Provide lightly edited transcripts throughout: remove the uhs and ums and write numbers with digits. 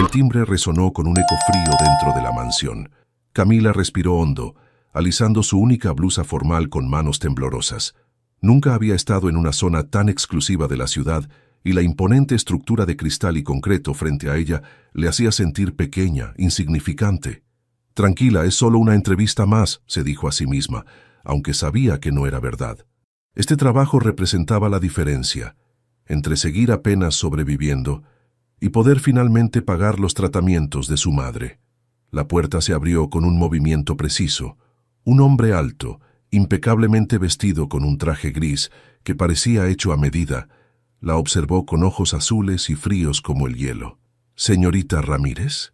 El timbre resonó con un eco frío dentro de la mansión. Camila respiró hondo, alisando su única blusa formal con manos temblorosas. Nunca había estado en una zona tan exclusiva de la ciudad y la imponente estructura de cristal y concreto frente a ella le hacía sentir pequeña, insignificante. Tranquila, es solo una entrevista más, se dijo a sí misma, aunque sabía que no era verdad. Este trabajo representaba la diferencia entre seguir apenas sobreviviendo y poder finalmente pagar los tratamientos de su madre. La puerta se abrió con un movimiento preciso. Un hombre alto, impecablemente vestido con un traje gris que parecía hecho a medida, la observó con ojos azules y fríos como el hielo. «¿Señorita Ramírez?»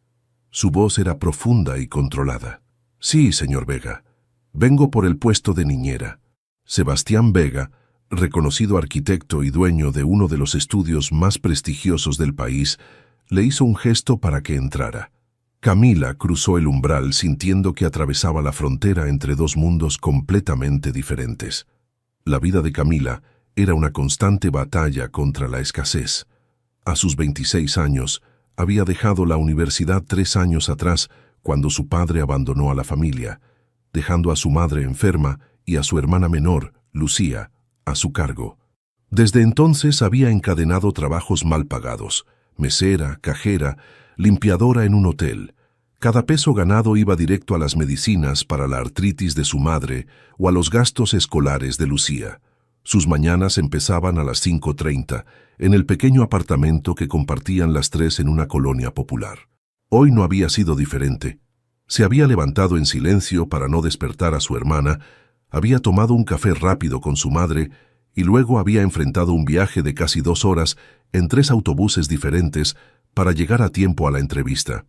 Su voz era profunda y controlada. «Sí, señor Vega. Vengo por el puesto de niñera». Sebastián Vega, reconocido arquitecto y dueño de uno de los estudios más prestigiosos del país, le hizo un gesto para que entrara. Camila cruzó el umbral sintiendo que atravesaba la frontera entre dos mundos completamente diferentes. La vida de Camila era una constante batalla contra la escasez. A sus 26 años, había dejado la universidad 3 años atrás cuando su padre abandonó a la familia, dejando a su madre enferma y a su hermana menor, Lucía, a su cargo. Desde entonces había encadenado trabajos mal pagados: mesera, cajera, limpiadora en un hotel. Cada peso ganado iba directo a las medicinas para la artritis de su madre o a los gastos escolares de Lucía. Sus mañanas empezaban a las 5:30, en el pequeño apartamento que compartían las tres en una colonia popular. Hoy no había sido diferente. Se había levantado en silencio para no despertar a su hermana, había tomado un café rápido con su madre y luego había enfrentado un viaje de casi 2 horas en 3 autobuses diferentes para llegar a tiempo a la entrevista.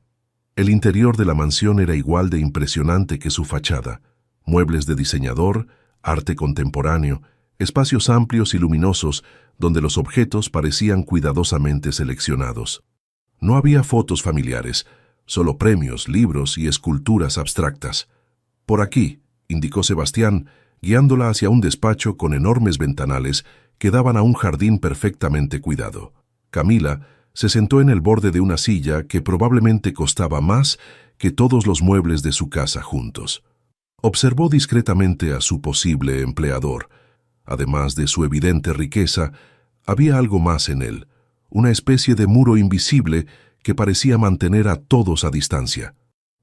El interior de la mansión era igual de impresionante que su fachada: muebles de diseñador, arte contemporáneo, espacios amplios y luminosos donde los objetos parecían cuidadosamente seleccionados. No había fotos familiares, solo premios, libros y esculturas abstractas. «Por aquí», indicó Sebastián, guiándola hacia un despacho con enormes ventanales que daban a un jardín perfectamente cuidado. Camila se sentó en el borde de una silla que probablemente costaba más que todos los muebles de su casa juntos. Observó discretamente a su posible empleador. Además de su evidente riqueza, había algo más en él, una especie de muro invisible que parecía mantener a todos a distancia.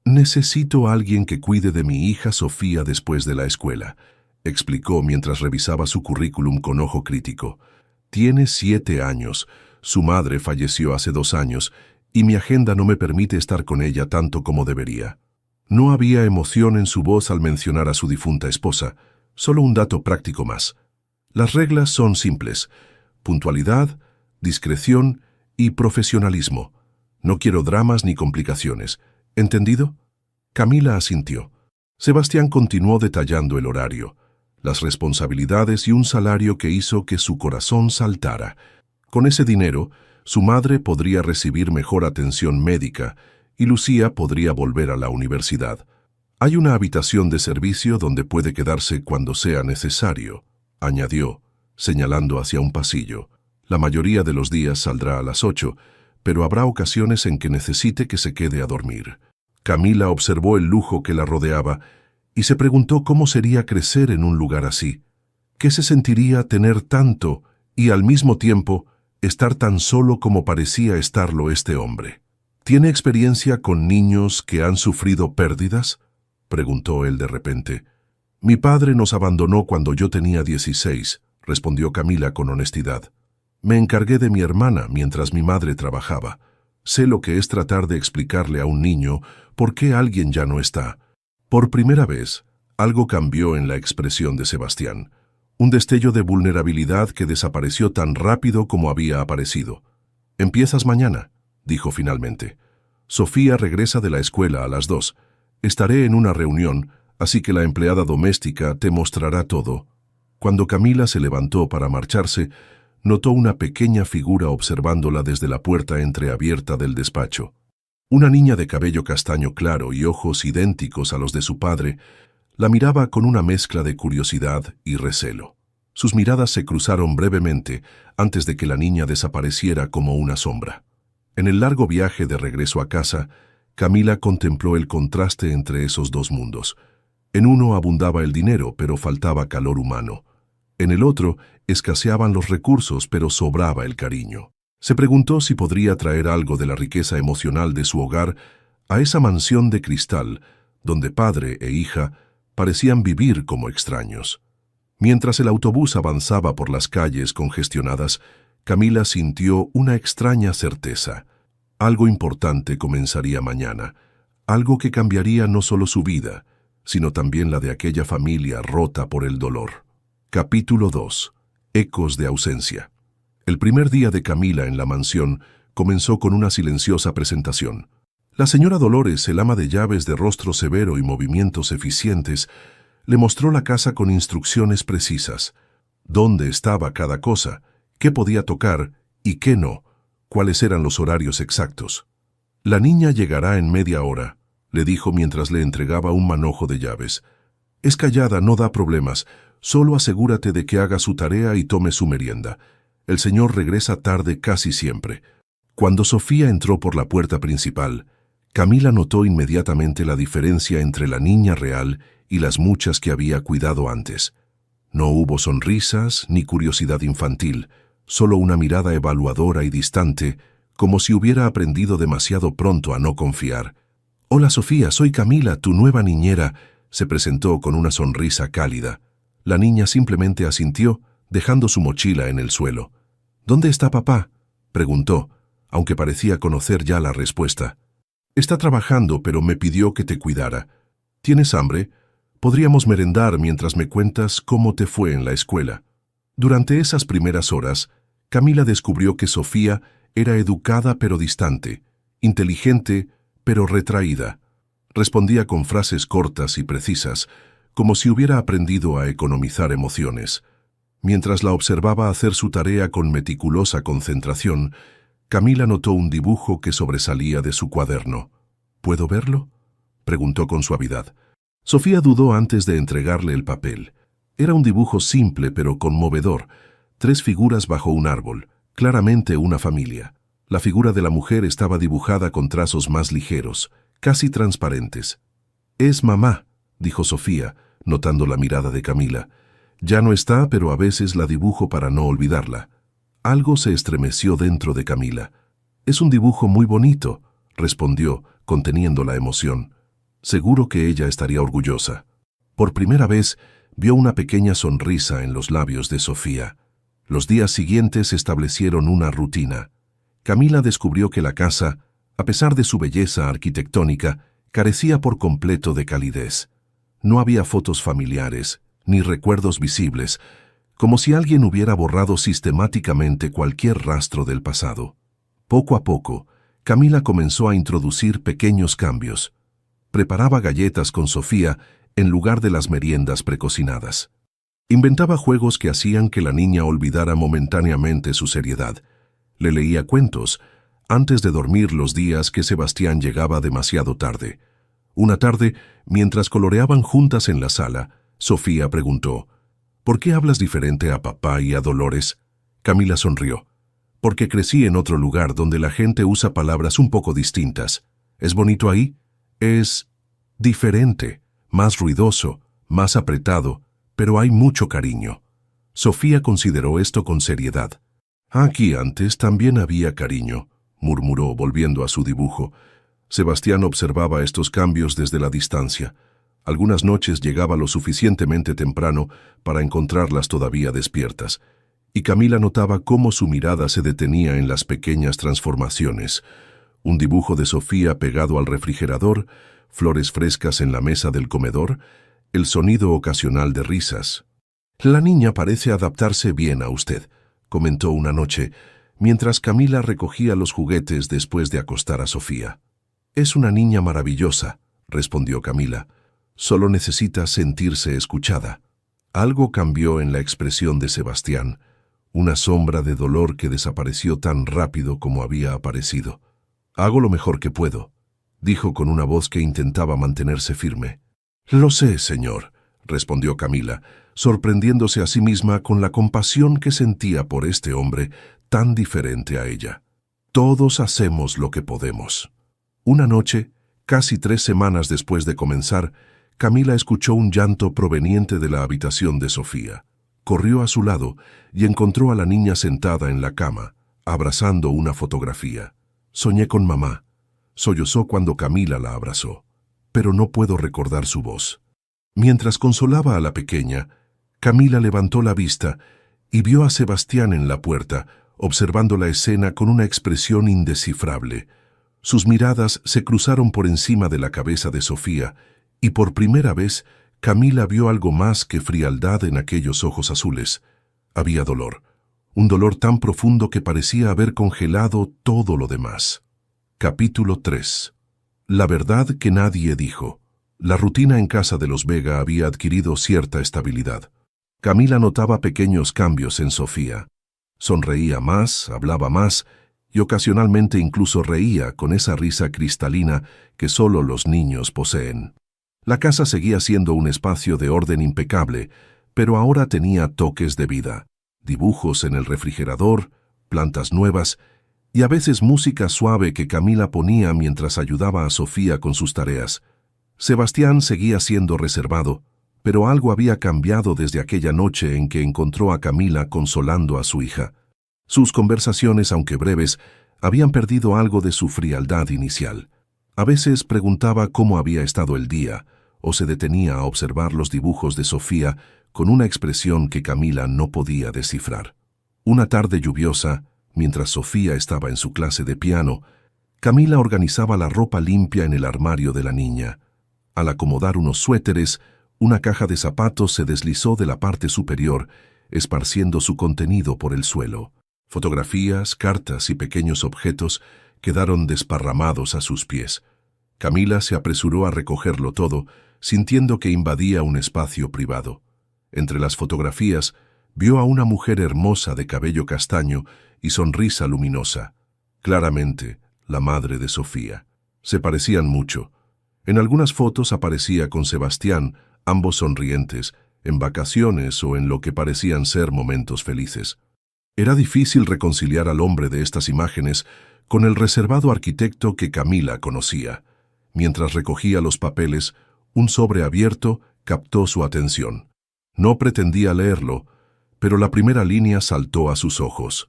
«Necesito a alguien que cuide de mi hija Sofía después de la escuela», explicó mientras revisaba su currículum con ojo crítico. «Tiene 7 años, su madre falleció hace 2 años y mi agenda no me permite estar con ella tanto como debería». No había emoción en su voz al mencionar a su difunta esposa, solo un dato práctico más. Las reglas son simples: puntualidad, discreción y profesionalismo. No quiero dramas ni complicaciones. ¿Entendido? Camila asintió. Sebastián continuó detallando el horario, las responsabilidades y un salario que hizo que su corazón saltara. Con ese dinero, su madre podría recibir mejor atención médica y Lucía podría volver a la universidad. «Hay una habitación de servicio donde puede quedarse cuando sea necesario», añadió, señalando hacia un pasillo. «La mayoría de los días saldrá a las 8, pero habrá ocasiones en que necesite que se quede a dormir». Camila observó el lujo que la rodeaba y se preguntó cómo sería crecer en un lugar así. ¿Qué se sentiría tener tanto y al mismo tiempo estar tan solo como parecía estarlo este hombre? «¿Tiene experiencia con niños que han sufrido pérdidas?», preguntó él de repente. «Mi padre nos abandonó cuando yo tenía 16», respondió Camila con honestidad. «Me encargué de mi hermana mientras mi madre trabajaba. Sé lo que es tratar de explicarle a un niño por qué alguien ya no está». Por primera vez, algo cambió en la expresión de Sebastián. Un destello de vulnerabilidad que desapareció tan rápido como había aparecido. «Empiezas mañana», dijo finalmente. «Sofía regresa de la escuela a las 2. Estaré en una reunión, así que la empleada doméstica te mostrará todo». Cuando Camila se levantó para marcharse, notó una pequeña figura observándola desde la puerta entreabierta del despacho. Una niña de cabello castaño claro y ojos idénticos a los de su padre la miraba con una mezcla de curiosidad y recelo. Sus miradas se cruzaron brevemente antes de que la niña desapareciera como una sombra. En el largo viaje de regreso a casa, Camila contempló el contraste entre esos dos mundos. En uno abundaba el dinero, pero faltaba calor humano. En el otro escaseaban los recursos, pero sobraba el cariño. Se preguntó si podría traer algo de la riqueza emocional de su hogar a esa mansión de cristal, donde padre e hija parecían vivir como extraños. Mientras el autobús avanzaba por las calles congestionadas, Camila sintió una extraña certeza. Algo importante comenzaría mañana, algo que cambiaría no solo su vida, sino también la de aquella familia rota por el dolor. Capítulo 2. Ecos de ausencia. El primer día de Camila en la mansión comenzó con una silenciosa presentación. La señora Dolores, el ama de llaves de rostro severo y movimientos eficientes, le mostró la casa con instrucciones precisas. Dónde estaba cada cosa, qué podía tocar y qué no, cuáles eran los horarios exactos. «La niña llegará en media hora», le dijo mientras le entregaba un manojo de llaves. «Es callada, no da problemas. Solo asegúrate de que haga su tarea y tome su merienda. El señor regresa tarde casi siempre». Cuando Sofía entró por la puerta principal, Camila notó inmediatamente la diferencia entre la niña real y las muchas que había cuidado antes. No hubo sonrisas ni curiosidad infantil, solo una mirada evaluadora y distante, como si hubiera aprendido demasiado pronto a no confiar. «Hola Sofía, soy Camila, tu nueva niñera», se presentó con una sonrisa cálida. La niña simplemente asintió, dejando su mochila en el suelo. «¿Dónde está papá?», preguntó, aunque parecía conocer ya la respuesta. «Está trabajando, pero me pidió que te cuidara. ¿Tienes hambre? Podríamos merendar mientras me cuentas cómo te fue en la escuela». Durante esas primeras horas, Camila descubrió que Sofía era educada pero distante, inteligente pero retraída. Respondía con frases cortas y precisas, como si hubiera aprendido a economizar emociones. Mientras la observaba hacer su tarea con meticulosa concentración, Camila notó un dibujo que sobresalía de su cuaderno. «¿Puedo verlo?», preguntó con suavidad. Sofía dudó antes de entregarle el papel. Era un dibujo simple pero conmovedor. 3 figuras bajo un árbol, claramente una familia. La figura de la mujer estaba dibujada con trazos más ligeros, casi transparentes. «Es mamá», dijo Sofía, notando la mirada de Camila. «Ya no está, pero a veces la dibujo para no olvidarla». Algo se estremeció dentro de Camila. «Es un dibujo muy bonito», respondió, conteniendo la emoción. Seguro que ella estaría orgullosa. Por primera vez, vio una pequeña sonrisa en los labios de Sofía. Los días siguientes establecieron una rutina. Camila descubrió que la casa, a pesar de su belleza arquitectónica, carecía por completo de calidez. No había fotos familiares, ni recuerdos visibles, como si alguien hubiera borrado sistemáticamente cualquier rastro del pasado. Poco a poco, Camila comenzó a introducir pequeños cambios. Preparaba galletas con Sofía en lugar de las meriendas precocinadas. Inventaba juegos que hacían que la niña olvidara momentáneamente su seriedad. Le leía cuentos antes de dormir los días que Sebastián llegaba demasiado tarde. Una tarde, mientras coloreaban juntas en la sala, Sofía preguntó: «¿Por qué hablas diferente a papá y a Dolores?». Camila sonrió. «Porque crecí en otro lugar donde la gente usa palabras un poco distintas. ¿Es bonito ahí? Es diferente, más ruidoso, más apretado, pero hay mucho cariño». Sofía consideró esto con seriedad. «Aquí antes también había cariño», murmuró volviendo a su dibujo. Sebastián observaba estos cambios desde la distancia. Algunas noches llegaba lo suficientemente temprano para encontrarlas todavía despiertas, y Camila notaba cómo su mirada se detenía en las pequeñas transformaciones. Un dibujo de Sofía pegado al refrigerador, flores frescas en la mesa del comedor, el sonido ocasional de risas. «La niña parece adaptarse bien a usted», comentó una noche, mientras Camila recogía los juguetes después de acostar a Sofía. «Es una niña maravillosa», respondió Camila. «Solo necesita sentirse escuchada». Algo cambió en la expresión de Sebastián, una sombra de dolor que desapareció tan rápido como había aparecido. «Hago lo mejor que puedo», dijo con una voz que intentaba mantenerse firme. «Lo sé, señor», respondió Camila, sorprendiéndose a sí misma con la compasión que sentía por este hombre tan diferente a ella. Todos hacemos lo que podemos. Una noche, casi 3 semanas después de comenzar, Camila escuchó un llanto proveniente de la habitación de Sofía. Corrió a su lado y encontró a la niña sentada en la cama, abrazando una fotografía. «Soñé con mamá», sollozó cuando Camila la abrazó, «pero no puedo recordar su voz». Mientras consolaba a la pequeña, Camila levantó la vista y vio a Sebastián en la puerta, observando la escena con una expresión indescifrable. Sus miradas se cruzaron por encima de la cabeza de Sofía, y por primera vez Camila vio algo más que frialdad en aquellos ojos azules. Había dolor, un dolor tan profundo que parecía haber congelado todo lo demás. Capítulo 3. La verdad que nadie dijo. La rutina en casa de los Vega había adquirido cierta estabilidad. Camila notaba pequeños cambios en Sofía. Sonreía más, hablaba más y ocasionalmente incluso reía con esa risa cristalina que solo los niños poseen. La casa seguía siendo un espacio de orden impecable, pero ahora tenía toques de vida, dibujos en el refrigerador, plantas nuevas y a veces música suave que Camila ponía mientras ayudaba a Sofía con sus tareas. Sebastián seguía siendo reservado, pero algo había cambiado desde aquella noche en que encontró a Camila consolando a su hija. Sus conversaciones, aunque breves, habían perdido algo de su frialdad inicial. A veces preguntaba cómo había estado el día, o se detenía a observar los dibujos de Sofía con una expresión que Camila no podía descifrar. Una tarde lluviosa, mientras Sofía estaba en su clase de piano, Camila organizaba la ropa limpia en el armario de la niña. Al acomodar unos suéteres, una caja de zapatos se deslizó de la parte superior, esparciendo su contenido por el suelo. Fotografías, cartas y pequeños objetos quedaron desparramados a sus pies. Camila se apresuró a recogerlo todo, sintiendo que invadía un espacio privado. Entre las fotografías, vio a una mujer hermosa de cabello castaño y sonrisa luminosa. Claramente, la madre de Sofía. Se parecían mucho. En algunas fotos aparecía con Sebastián, ambos sonrientes, en vacaciones o en lo que parecían ser momentos felices. Era difícil reconciliar al hombre de estas imágenes con el reservado arquitecto que Camila conocía. Mientras recogía los papeles, un sobre abierto captó su atención. No pretendía leerlo, pero la primera línea saltó a sus ojos.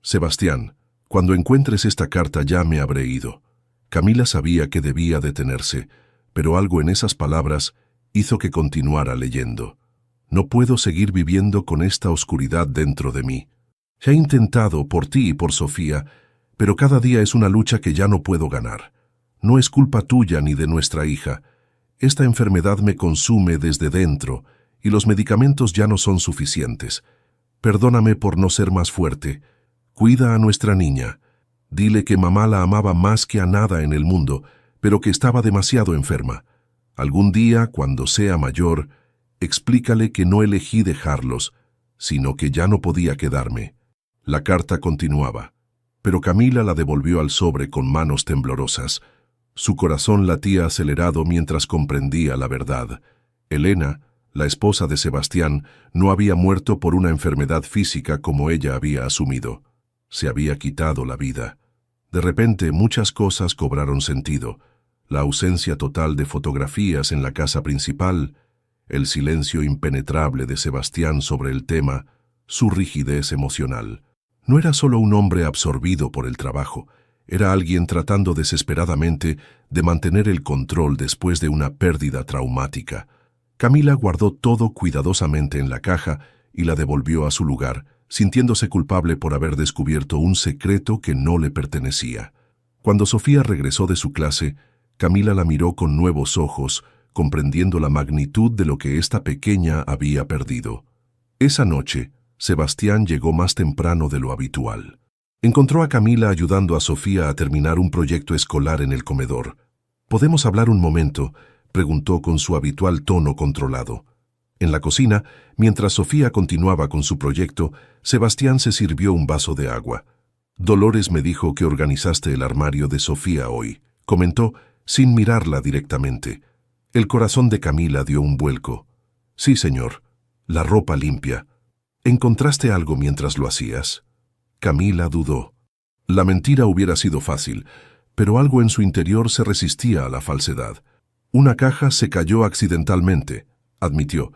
«Sebastián, cuando encuentres esta carta ya me habré ido». Camila sabía que debía detenerse, pero algo en esas palabras hizo que continuara leyendo. «No puedo seguir viviendo con esta oscuridad dentro de mí. He intentado por ti y por Sofía, pero cada día es una lucha que ya no puedo ganar. No es culpa tuya ni de nuestra hija. Esta enfermedad me consume desde dentro y los medicamentos ya no son suficientes. Perdóname por no ser más fuerte. Cuida a nuestra niña. Dile que mamá la amaba más que a nada en el mundo, pero que estaba demasiado enferma. Algún día, cuando sea mayor, explícale que no elegí dejarlos, sino que ya no podía quedarme». La carta continuaba, pero Camila la devolvió al sobre con manos temblorosas. Su corazón latía acelerado mientras comprendía la verdad. Elena, la esposa de Sebastián, no había muerto por una enfermedad física como ella había asumido. Se había quitado la vida. De repente, muchas cosas cobraron sentido. La ausencia total de fotografías en la casa principal, el silencio impenetrable de Sebastián sobre el tema, su rigidez emocional. No era solo un hombre absorbido por el trabajo, era alguien tratando desesperadamente de mantener el control después de una pérdida traumática. Camila guardó todo cuidadosamente en la caja y la devolvió a su lugar, sintiéndose culpable por haber descubierto un secreto que no le pertenecía. Cuando Sofía regresó de su clase, Camila la miró con nuevos ojos, comprendiendo la magnitud de lo que esta pequeña había perdido. Esa noche, Sebastián llegó más temprano de lo habitual. Encontró a Camila ayudando a Sofía a terminar un proyecto escolar en el comedor. «¿Podemos hablar un momento?», preguntó con su habitual tono controlado. En la cocina, mientras Sofía continuaba con su proyecto, Sebastián se sirvió un vaso de agua. «Dolores me dijo que organizaste el armario de Sofía hoy», comentó, sin mirarla directamente. El corazón de Camila dio un vuelco. «Sí, señor. La ropa limpia. ¿Encontraste algo mientras lo hacías?». Camila dudó. La mentira hubiera sido fácil, pero algo en su interior se resistía a la falsedad. Una caja se cayó accidentalmente, admitió.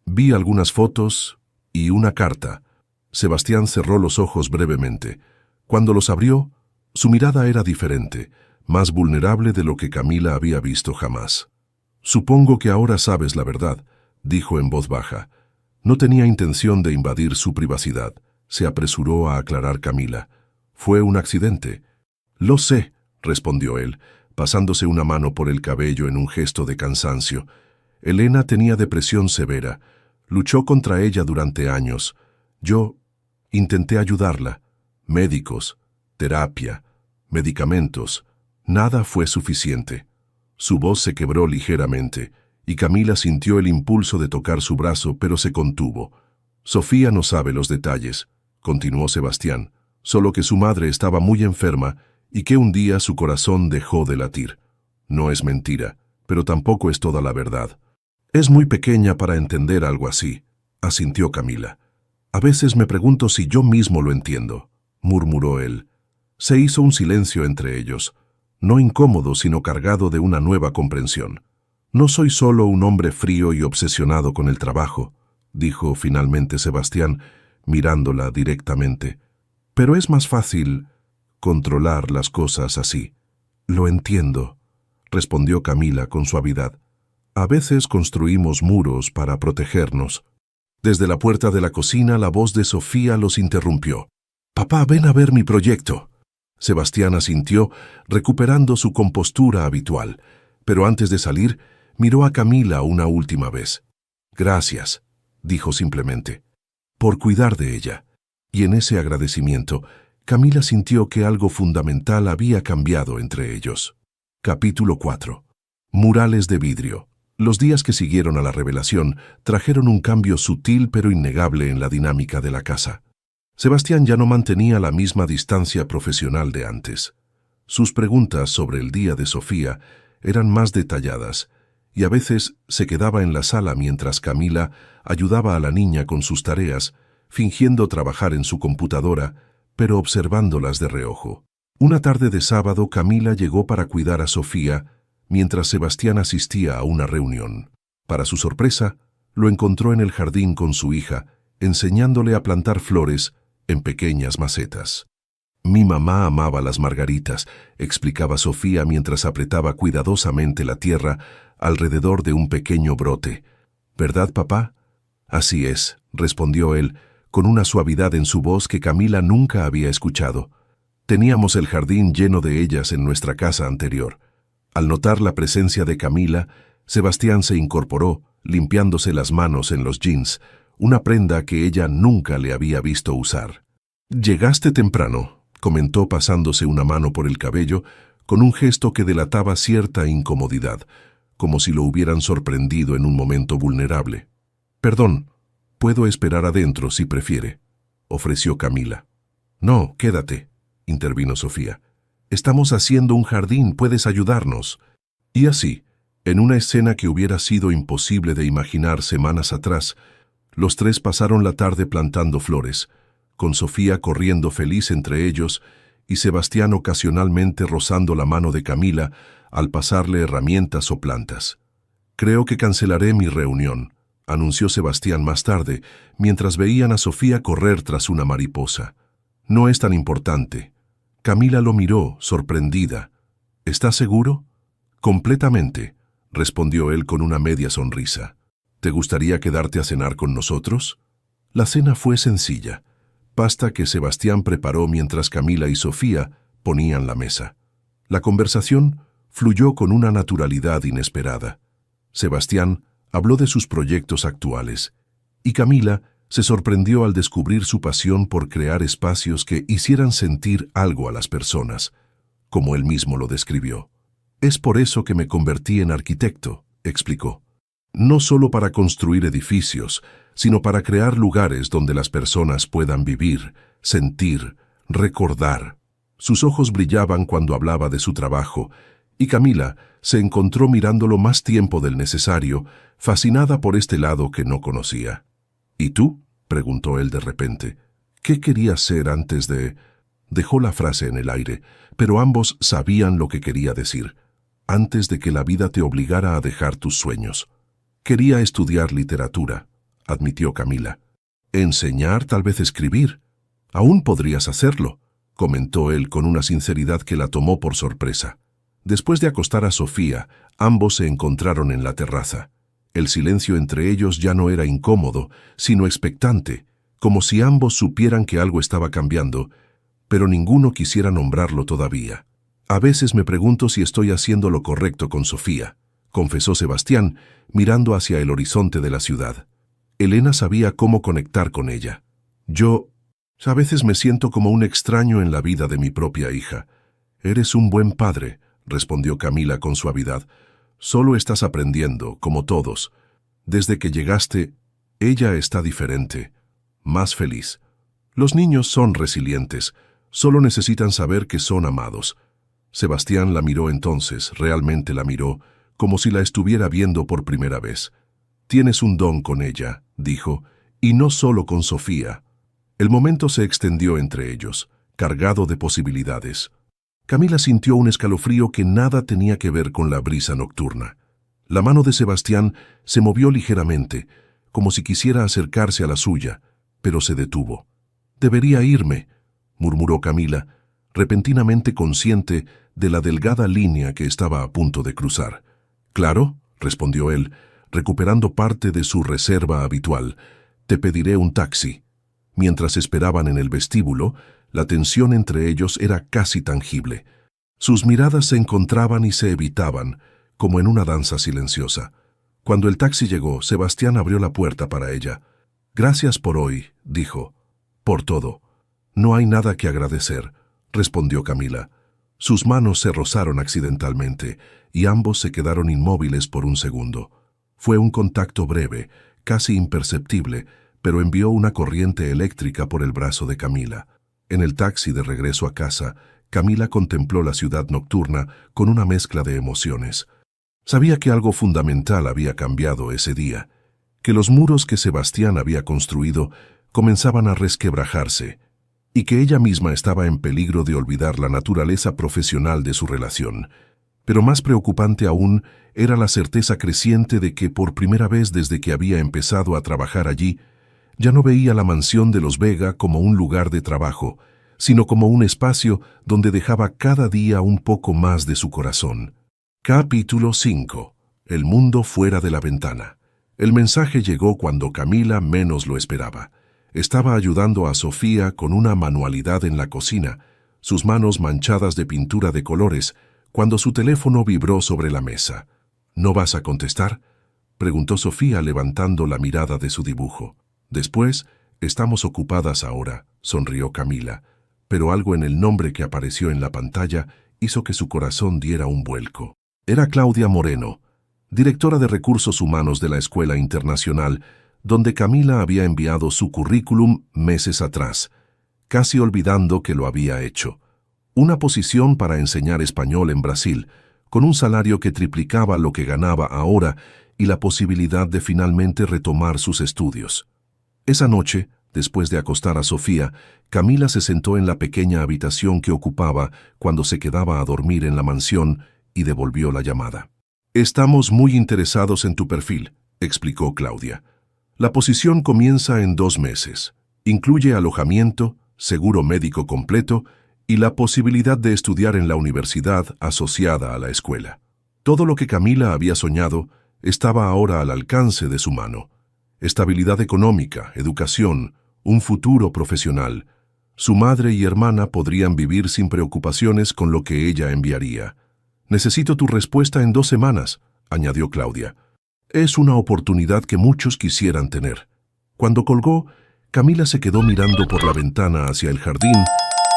Vi algunas fotos y una carta. Sebastián cerró los ojos brevemente. Cuando los abrió, su mirada era diferente, más vulnerable de lo que Camila había visto jamás. «Supongo que ahora sabes la verdad», dijo en voz baja. No tenía intención de invadir su privacidad, se apresuró a aclarar Camila. «Fue un accidente». «Lo sé», respondió él, pasándose una mano por el cabello en un gesto de cansancio. Elena tenía depresión severa. Luchó contra ella durante años. Yo intenté ayudarla. Médicos, terapia, medicamentos. Nada fue suficiente. Su voz se quebró ligeramente, y Camila sintió el impulso de tocar su brazo, pero se contuvo. «Sofía no sabe los detalles», continuó Sebastián, «solo que su madre estaba muy enferma y que un día su corazón dejó de latir. No es mentira, pero tampoco es toda la verdad». «Es muy pequeña para entender algo así», asintió Camila. «A veces me pregunto si yo mismo lo entiendo», murmuró él. Se hizo un silencio entre ellos, no incómodo sino cargado de una nueva comprensión. «No soy solo un hombre frío y obsesionado con el trabajo», dijo finalmente Sebastián, mirándola directamente. «Pero es más fácil controlar las cosas así». «Lo entiendo», respondió Camila con suavidad. «A veces construimos muros para protegernos». Desde la puerta de la cocina la voz de Sofía los interrumpió. «Papá, ven a ver mi proyecto». Sebastián asintió, recuperando su compostura habitual, pero antes de salir, miró a Camila una última vez. «Gracias», dijo simplemente, «por cuidar de ella». Y en ese agradecimiento, Camila sintió que algo fundamental había cambiado entre ellos. Capítulo 4. Murales de vidrio. Los días que siguieron a la revelación trajeron un cambio sutil pero innegable en la dinámica de la casa. Sebastián ya no mantenía la misma distancia profesional de antes. Sus preguntas sobre el día de Sofía eran más detalladas, y a veces se quedaba en la sala mientras Camila ayudaba a la niña con sus tareas, fingiendo trabajar en su computadora, pero observándolas de reojo. Una tarde de sábado, Camila llegó para cuidar a Sofía, mientras Sebastián asistía a una reunión. Para su sorpresa, lo encontró en el jardín con su hija, enseñándole a plantar flores en pequeñas macetas. «Mi mamá amaba las margaritas», explicaba Sofía mientras apretaba cuidadosamente la tierra alrededor de un pequeño brote. «¿Verdad, papá?» «Así es», respondió él, con una suavidad en su voz que Camila nunca había escuchado. «Teníamos el jardín lleno de ellas en nuestra casa anterior». Al notar la presencia de Camila, Sebastián se incorporó, limpiándose las manos en los jeans, una prenda que ella nunca le había visto usar. «Llegaste temprano», comentó pasándose una mano por el cabello, con un gesto que delataba cierta incomodidad, como si lo hubieran sorprendido en un momento vulnerable. «Perdón, puedo esperar adentro si prefiere», ofreció Camila. «No, quédate», intervino Sofía. «Estamos haciendo un jardín, puedes ayudarnos». Y así, en una escena que hubiera sido imposible de imaginar semanas atrás, los tres pasaron la tarde plantando flores, con Sofía corriendo feliz entre ellos y Sebastián ocasionalmente rozando la mano de Camila al pasarle herramientas o plantas. «Creo que cancelaré mi reunión», anunció Sebastián más tarde, mientras veían a Sofía correr tras una mariposa. «No es tan importante». Camila lo miró, sorprendida. «¿Estás seguro?» «Completamente», respondió él con una media sonrisa. «¿Te gustaría quedarte a cenar con nosotros?» La cena fue sencilla, pasta que Sebastián preparó mientras Camila y Sofía ponían la mesa. La conversación fluyó con una naturalidad inesperada. Sebastián habló de sus proyectos actuales, y Camila se sorprendió al descubrir su pasión por crear espacios que hicieran sentir algo a las personas, como él mismo lo describió. «Es por eso que me convertí en arquitecto», explicó. «No solo para construir edificios, sino para crear lugares donde las personas puedan vivir, sentir, recordar». Sus ojos brillaban cuando hablaba de su trabajo, y Camila se encontró mirándolo más tiempo del necesario, fascinada por este lado que no conocía. «¿Y tú?», preguntó él de repente. «¿Qué querías ser antes de...?» Dejó la frase en el aire, pero ambos sabían lo que quería decir. Antes de que la vida te obligara a dejar tus sueños. Quería estudiar literatura, admitió Camila. Enseñar, tal vez escribir. Aún podrías hacerlo, comentó él con una sinceridad que la tomó por sorpresa. Después de acostar a Sofía, ambos se encontraron en la terraza. El silencio entre ellos ya no era incómodo, sino expectante, como si ambos supieran que algo estaba cambiando, pero ninguno quisiera nombrarlo todavía. A veces me pregunto si estoy haciendo lo correcto con Sofía, confesó Sebastián, mirando hacia el horizonte de la ciudad. Elena sabía cómo conectar con ella. Yo, a veces me siento como un extraño en la vida de mi propia hija. Eres un buen padre, respondió Camila con suavidad. Solo estás aprendiendo, como todos. Desde que llegaste, ella está diferente, más feliz. Los niños son resilientes, solo necesitan saber que son amados. Sebastián la miró entonces, realmente la miró, como si la estuviera viendo por primera vez. Tienes un don con ella, dijo, y no solo con Sofía. El momento se extendió entre ellos, cargado de posibilidades. Camila sintió un escalofrío que nada tenía que ver con la brisa nocturna. La mano de Sebastián se movió ligeramente, como si quisiera acercarse a la suya, pero se detuvo. «Debería irme», murmuró Camila, repentinamente consciente de la delgada línea que estaba a punto de cruzar. «Claro», respondió él, recuperando parte de su reserva habitual. «Te pediré un taxi». Mientras esperaban en el vestíbulo, la tensión entre ellos era casi tangible. Sus miradas se encontraban y se evitaban, como en una danza silenciosa. Cuando el taxi llegó, Sebastián abrió la puerta para ella. «Gracias por hoy», dijo. «Por todo». «No hay nada que agradecer», respondió Camila. Sus manos se rozaron accidentalmente, y ambos se quedaron inmóviles por un segundo. Fue un contacto breve, casi imperceptible, pero envió una corriente eléctrica por el brazo de Camila. En el taxi de regreso a casa, Camila contempló la ciudad nocturna con una mezcla de emociones. Sabía que algo fundamental había cambiado ese día, que los muros que Sebastián había construido comenzaban a resquebrajarse, y que ella misma estaba en peligro de olvidar la naturaleza profesional de su relación. Pero más preocupante aún era la certeza creciente de que por primera vez desde que había empezado a trabajar allí, ya no veía la mansión de los Vega como un lugar de trabajo, sino como un espacio donde dejaba cada día un poco más de su corazón. Capítulo 5. El mundo fuera de la ventana. El mensaje llegó cuando Camila menos lo esperaba. Estaba ayudando a Sofía con una manualidad en la cocina, sus manos manchadas de pintura de colores, cuando su teléfono vibró sobre la mesa. «¿No vas a contestar?», preguntó Sofía levantando la mirada de su dibujo. «Después, estamos ocupadas ahora», sonrió Camila, pero algo en el nombre que apareció en la pantalla hizo que su corazón diera un vuelco. Era Claudia Moreno, directora de Recursos Humanos de la Escuela Internacional, donde Camila había enviado su currículum meses atrás, casi olvidando que lo había hecho. Una posición para enseñar español en Brasil, con un salario que triplicaba lo que ganaba ahora y la posibilidad de finalmente retomar sus estudios. Esa noche, después de acostar a Sofía, Camila se sentó en la pequeña habitación que ocupaba cuando se quedaba a dormir en la mansión y devolvió la llamada. «Estamos muy interesados en tu perfil», explicó Claudia. «La posición comienza en 2 meses. Incluye alojamiento, seguro médico completo y la posibilidad de estudiar en la universidad asociada a la escuela». Todo lo que Camila había soñado estaba ahora al alcance de su mano. Estabilidad económica, educación, un futuro profesional. Su madre y hermana podrían vivir sin preocupaciones con lo que ella enviaría. «Necesito tu respuesta en 2 semanas», añadió Claudia. «Es una oportunidad que muchos quisieran tener». Cuando colgó, Camila se quedó mirando por la ventana hacia el jardín,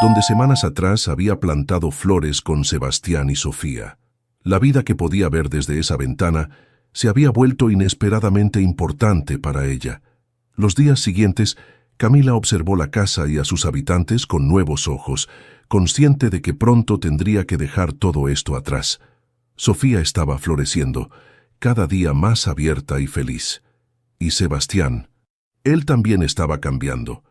donde semanas atrás había plantado flores con Sebastián y Sofía. La vida que podía ver desde esa ventana se había vuelto inesperadamente importante para ella. Los días siguientes, Camila observó la casa y a sus habitantes con nuevos ojos, consciente de que pronto tendría que dejar todo esto atrás. Sofía estaba floreciendo, cada día más abierta y feliz. Y Sebastián, él también estaba cambiando.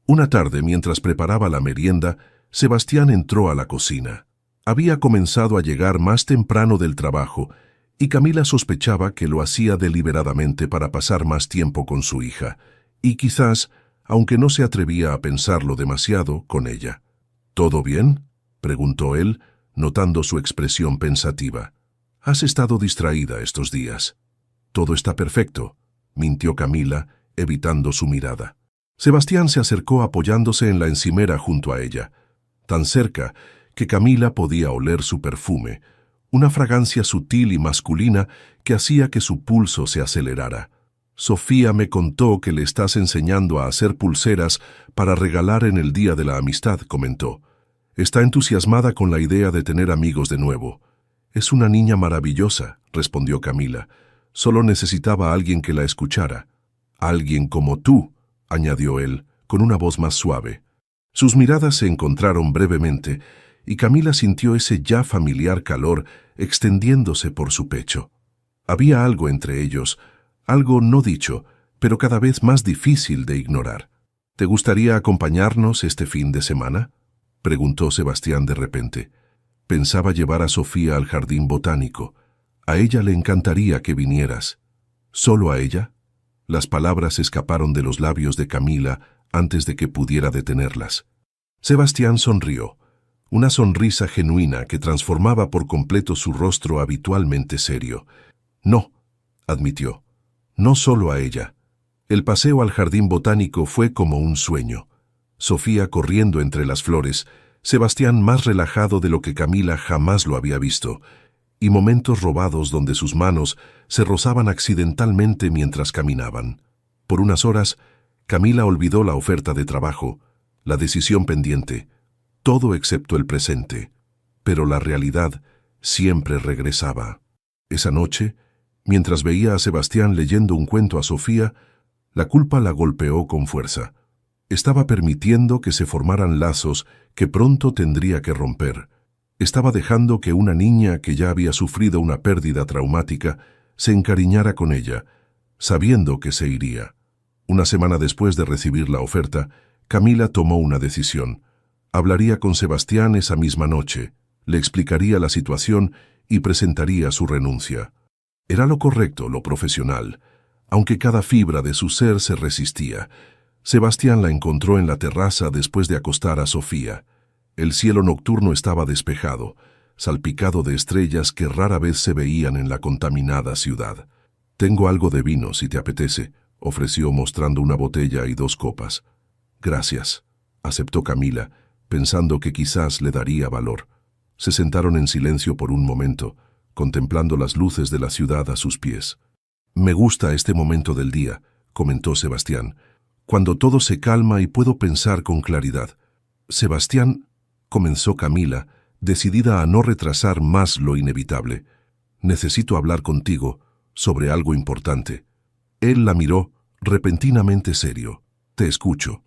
Una tarde, mientras preparaba la merienda, Sebastián entró a la cocina. Había comenzado a llegar más temprano del trabajo y Camila sospechaba que lo hacía deliberadamente para pasar más tiempo con su hija y quizás, aunque no se atrevía a pensarlo demasiado, con ella. ¿Todo bien?, preguntó él, notando su expresión pensativa. «Has estado distraída estos días». «Todo está perfecto», mintió Camila, evitando su mirada. Sebastián se acercó apoyándose en la encimera junto a ella, tan cerca que Camila podía oler su perfume, una fragancia sutil y masculina que hacía que su pulso se acelerara. «Sofía me contó que le estás enseñando a hacer pulseras para regalar en el Día de la Amistad», comentó. «Está entusiasmada con la idea de tener amigos de nuevo». «Es una niña maravillosa», respondió Camila. «Solo necesitaba a alguien que la escuchara». «Alguien como tú», añadió él, con una voz más suave. Sus miradas se encontraron brevemente, y Camila sintió ese ya familiar calor extendiéndose por su pecho. Había algo entre ellos, algo no dicho, pero cada vez más difícil de ignorar. «¿Te gustaría acompañarnos este fin de semana?», preguntó Sebastián de repente. Pensaba llevar a Sofía al jardín botánico. «A ella le encantaría que vinieras». «¿Solo a ella?». Las palabras escaparon de los labios de Camila antes de que pudiera detenerlas. Sebastián sonrió, una sonrisa genuina que transformaba por completo su rostro habitualmente serio. «No», admitió, «no solo a ella». El paseo al jardín botánico fue como un sueño. Sofía corriendo entre las flores, Sebastián más relajado de lo que Camila jamás lo había visto, y momentos robados donde sus manos se rozaban accidentalmente mientras caminaban. Por unas horas, Camila olvidó la oferta de trabajo, la decisión pendiente, todo excepto el presente, pero la realidad siempre regresaba. Esa noche, mientras veía a Sebastián leyendo un cuento a Sofía, la culpa la golpeó con fuerza. Estaba permitiendo que se formaran lazos que pronto tendría que romper. Estaba dejando que una niña que ya había sufrido una pérdida traumática se encariñara con ella, sabiendo que se iría. Una semana después de recibir la oferta, Camila tomó una decisión. Hablaría con Sebastián esa misma noche, le explicaría la situación y presentaría su renuncia. Era lo correcto, lo profesional, aunque cada fibra de su ser se resistía. Sebastián la encontró en la terraza después de acostar a Sofía. El cielo nocturno estaba despejado, salpicado de estrellas que rara vez se veían en la contaminada ciudad. «Tengo algo de vino, si te apetece», ofreció mostrando una botella y 2 copas. «Gracias», aceptó Camila, pensando que quizás le daría valor. Se sentaron en silencio por un momento, contemplando las luces de la ciudad a sus pies. «Me gusta este momento del día», comentó Sebastián, «cuando todo se calma y puedo pensar con claridad». «Sebastián», comenzó Camila, decidida a no retrasar más lo inevitable. «Necesito hablar contigo sobre algo importante». Él la miró, repentinamente serio. «Te escucho».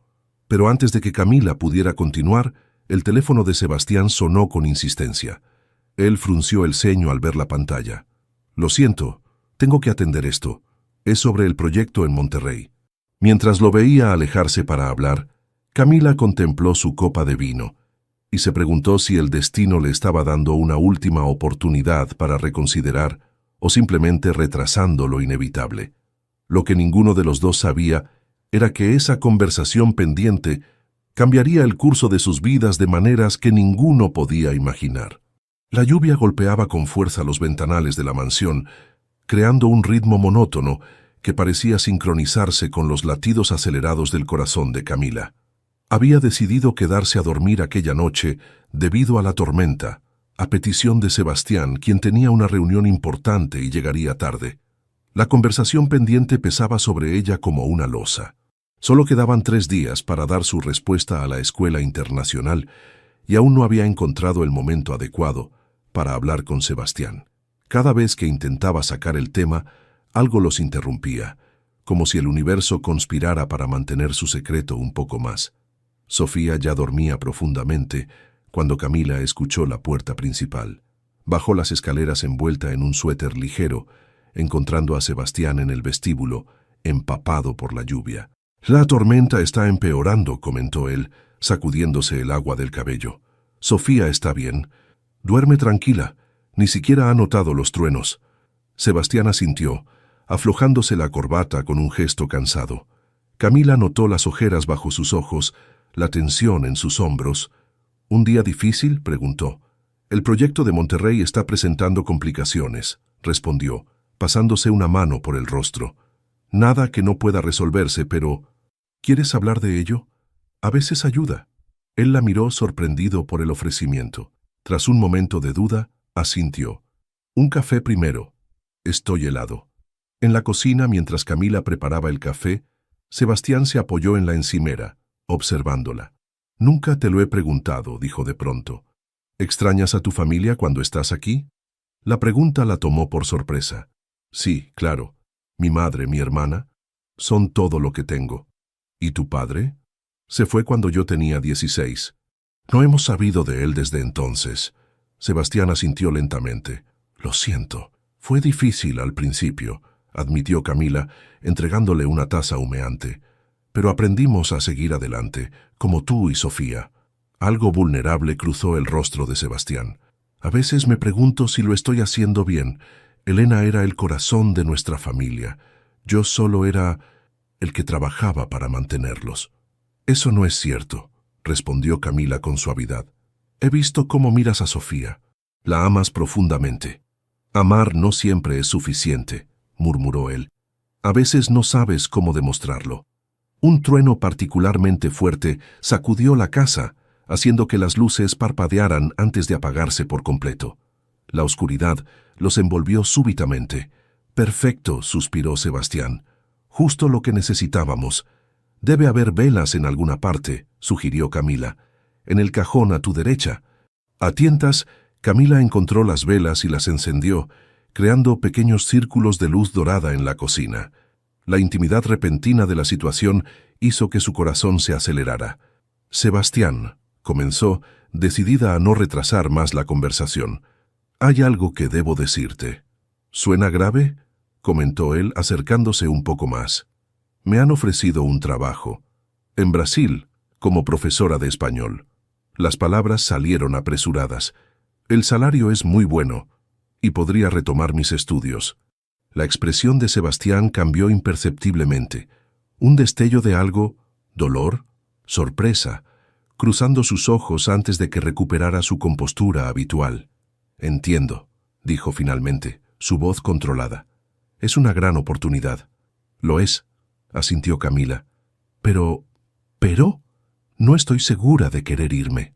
Pero antes de que Camila pudiera continuar, el teléfono de Sebastián sonó con insistencia. Él frunció el ceño al ver la pantalla. «Lo siento, tengo que atender esto. Es sobre el proyecto en Monterrey». Mientras lo veía alejarse para hablar, Camila contempló su copa de vino y se preguntó si el destino le estaba dando una última oportunidad para reconsiderar o simplemente retrasando lo inevitable. Lo que ninguno de los dos sabía era que esa conversación pendiente cambiaría el curso de sus vidas de maneras que ninguno podía imaginar. La lluvia golpeaba con fuerza los ventanales de la mansión, creando un ritmo monótono que parecía sincronizarse con los latidos acelerados del corazón de Camila. Había decidido quedarse a dormir aquella noche debido a la tormenta, a petición de Sebastián, quien tenía una reunión importante y llegaría tarde. La conversación pendiente pesaba sobre ella como una losa. Solo quedaban 3 días para dar su respuesta a la escuela internacional y aún no había encontrado el momento adecuado para hablar con Sebastián. Cada vez que intentaba sacar el tema, algo los interrumpía, como si el universo conspirara para mantener su secreto un poco más. Sofía ya dormía profundamente cuando Camila escuchó la puerta principal. Bajó las escaleras envuelta en un suéter ligero, encontrando a Sebastián en el vestíbulo, empapado por la lluvia. «La tormenta está empeorando», comentó él, sacudiéndose el agua del cabello. Sofía está bien. Duerme tranquila. Ni siquiera ha notado los truenos. Sebastián asintió, aflojándose la corbata con un gesto cansado. Camila notó las ojeras bajo sus ojos, la tensión en sus hombros. ¿Un día difícil?, preguntó. El proyecto de Monterrey está presentando complicaciones, respondió, pasándose una mano por el rostro. Nada que no pueda resolverse, pero... ¿Quieres hablar de ello? A veces ayuda. Él la miró sorprendido por el ofrecimiento. Tras un momento de duda, asintió. Un café primero. Estoy helado. En la cocina, mientras Camila preparaba el café, Sebastián se apoyó en la encimera, observándola. Nunca te lo he preguntado, dijo de pronto. ¿Extrañas a tu familia cuando estás aquí? La pregunta la tomó por sorpresa. Sí, claro. Mi madre, mi hermana, son todo lo que tengo. ¿Y tu padre? Se fue cuando yo tenía 16. No hemos sabido de él desde entonces. Sebastián asintió lentamente. Lo siento. Fue difícil al principio, admitió Camila, entregándole una taza humeante. Pero aprendimos a seguir adelante, como tú y Sofía. Algo vulnerable cruzó el rostro de Sebastián. A veces me pregunto si lo estoy haciendo bien. Elena era el corazón de nuestra familia. Yo solo era el que trabajaba para mantenerlos. Eso no es cierto, respondió Camila con suavidad. He visto cómo miras a Sofía. La amas profundamente. Amar no siempre es suficiente, murmuró él. A veces no sabes cómo demostrarlo. Un trueno particularmente fuerte sacudió la casa, haciendo que las luces parpadearan antes de apagarse por completo. La oscuridad los envolvió súbitamente. Perfecto, suspiró Sebastián. Justo lo que necesitábamos. Debe haber velas en alguna parte, sugirió Camila. En el cajón a tu derecha. A tientas, Camila encontró las velas y las encendió, creando pequeños círculos de luz dorada en la cocina. La intimidad repentina de la situación hizo que su corazón se acelerara. Sebastián, comenzó, decidida a no retrasar más la conversación. Hay algo que debo decirte. ¿Suena grave?, comentó él acercándose un poco más. Me han ofrecido un trabajo. En Brasil, como profesora de español. Las palabras salieron apresuradas. El salario es muy bueno, y podría retomar mis estudios. La expresión de Sebastián cambió imperceptiblemente. Un destello de algo, dolor, sorpresa, cruzando sus ojos antes de que recuperara su compostura habitual. Entiendo, dijo finalmente, su voz controlada. Es una gran oportunidad. Lo es, asintió Camila. Pero... no estoy segura de querer irme.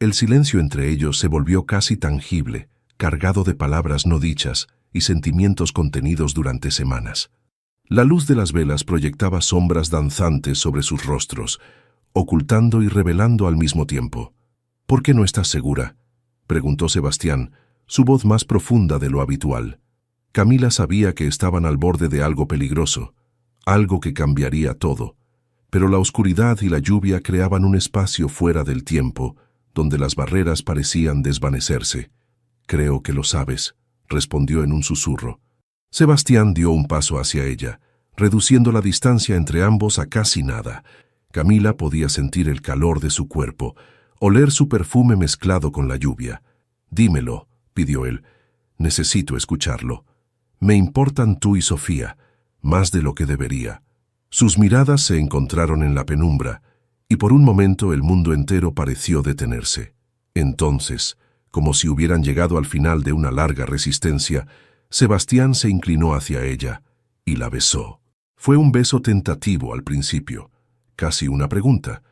El silencio entre ellos se volvió casi tangible, cargado de palabras no dichas y sentimientos contenidos durante semanas. La luz de las velas proyectaba sombras danzantes sobre sus rostros, ocultando y revelando al mismo tiempo. ¿Por qué no estás segura?, preguntó Sebastián, su voz más profunda de lo habitual. Camila sabía que estaban al borde de algo peligroso, algo que cambiaría todo, pero la oscuridad y la lluvia creaban un espacio fuera del tiempo, donde las barreras parecían desvanecerse. Creo que lo sabes, respondió en un susurro. Sebastián dio un paso hacia ella, reduciendo la distancia entre ambos a casi nada. Camila podía sentir el calor de su cuerpo, oler su perfume mezclado con la lluvia. Dímelo, pidió él. Necesito escucharlo. Me importan tú y Sofía, más de lo que debería. Sus miradas se encontraron en la penumbra, y por un momento el mundo entero pareció detenerse. Entonces, como si hubieran llegado al final de una larga resistencia, Sebastián se inclinó hacia ella y la besó. Fue un beso tentativo al principio, casi una pregunta,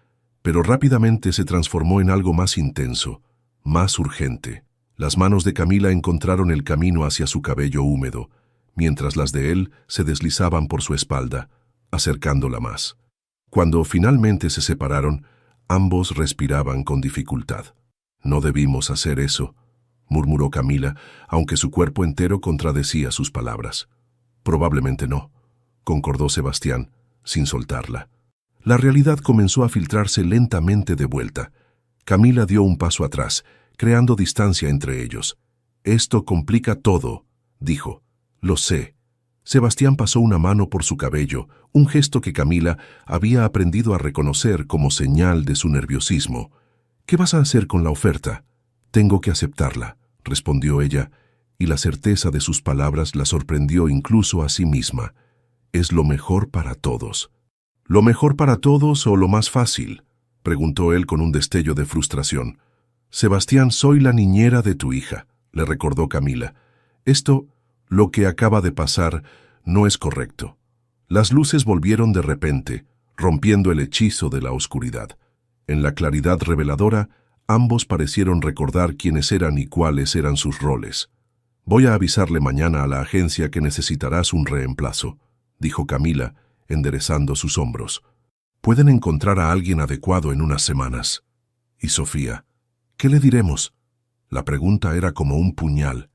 pero rápidamente se transformó en algo más intenso, más urgente. Las manos de Camila encontraron el camino hacia su cabello húmedo, mientras las de él se deslizaban por su espalda, acercándola más. Cuando finalmente se separaron, ambos respiraban con dificultad. No debimos hacer eso, murmuró Camila, aunque su cuerpo entero contradecía sus palabras. Probablemente no, concordó Sebastián, sin soltarla. La realidad comenzó a filtrarse lentamente de vuelta. Camila dio un paso atrás, creando distancia entre ellos. Esto complica todo, dijo. Lo sé. Sebastián pasó una mano por su cabello, un gesto que Camila había aprendido a reconocer como señal de su nerviosismo. «¿Qué vas a hacer con la oferta?» «Tengo que aceptarla», respondió ella, y la certeza de sus palabras la sorprendió incluso a sí misma. «Es lo mejor para todos». «¿Lo mejor para todos o lo más fácil?», preguntó él con un destello de frustración. «Sebastián, soy la niñera de tu hija», le recordó Camila. Lo que acaba de pasar, no es correcto». Las luces volvieron de repente, rompiendo el hechizo de la oscuridad. En la claridad reveladora, ambos parecieron recordar quiénes eran y cuáles eran sus roles. «Voy a avisarle mañana a la agencia que necesitarás un reemplazo», dijo Camila, enderezando sus hombros. «Pueden encontrar a alguien adecuado en unas semanas». «¿Y Sofía? ¿Qué le diremos?». La pregunta era como un puñal.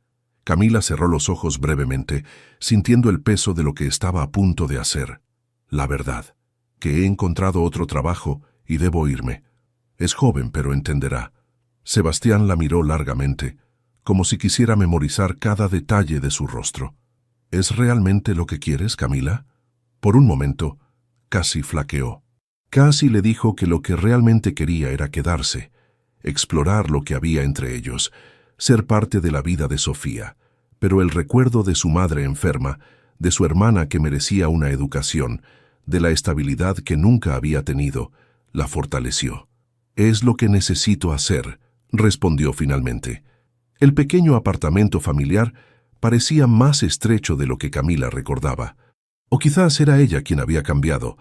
Camila cerró los ojos brevemente, sintiendo el peso de lo que estaba a punto de hacer. «La verdad, que he encontrado otro trabajo y debo irme. Es joven, pero entenderá». Sebastián la miró largamente, como si quisiera memorizar cada detalle de su rostro. «¿Es realmente lo que quieres, Camila?». Por un momento, casi flaqueó. Casi le dijo que lo que realmente quería era quedarse, explorar lo que había entre ellos, ser parte de la vida de Sofía, pero el recuerdo de su madre enferma, de su hermana que merecía una educación, de la estabilidad que nunca había tenido, la fortaleció. «Es lo que necesito hacer», respondió finalmente. El pequeño apartamento familiar parecía más estrecho de lo que Camila recordaba. O quizás era ella quien había cambiado,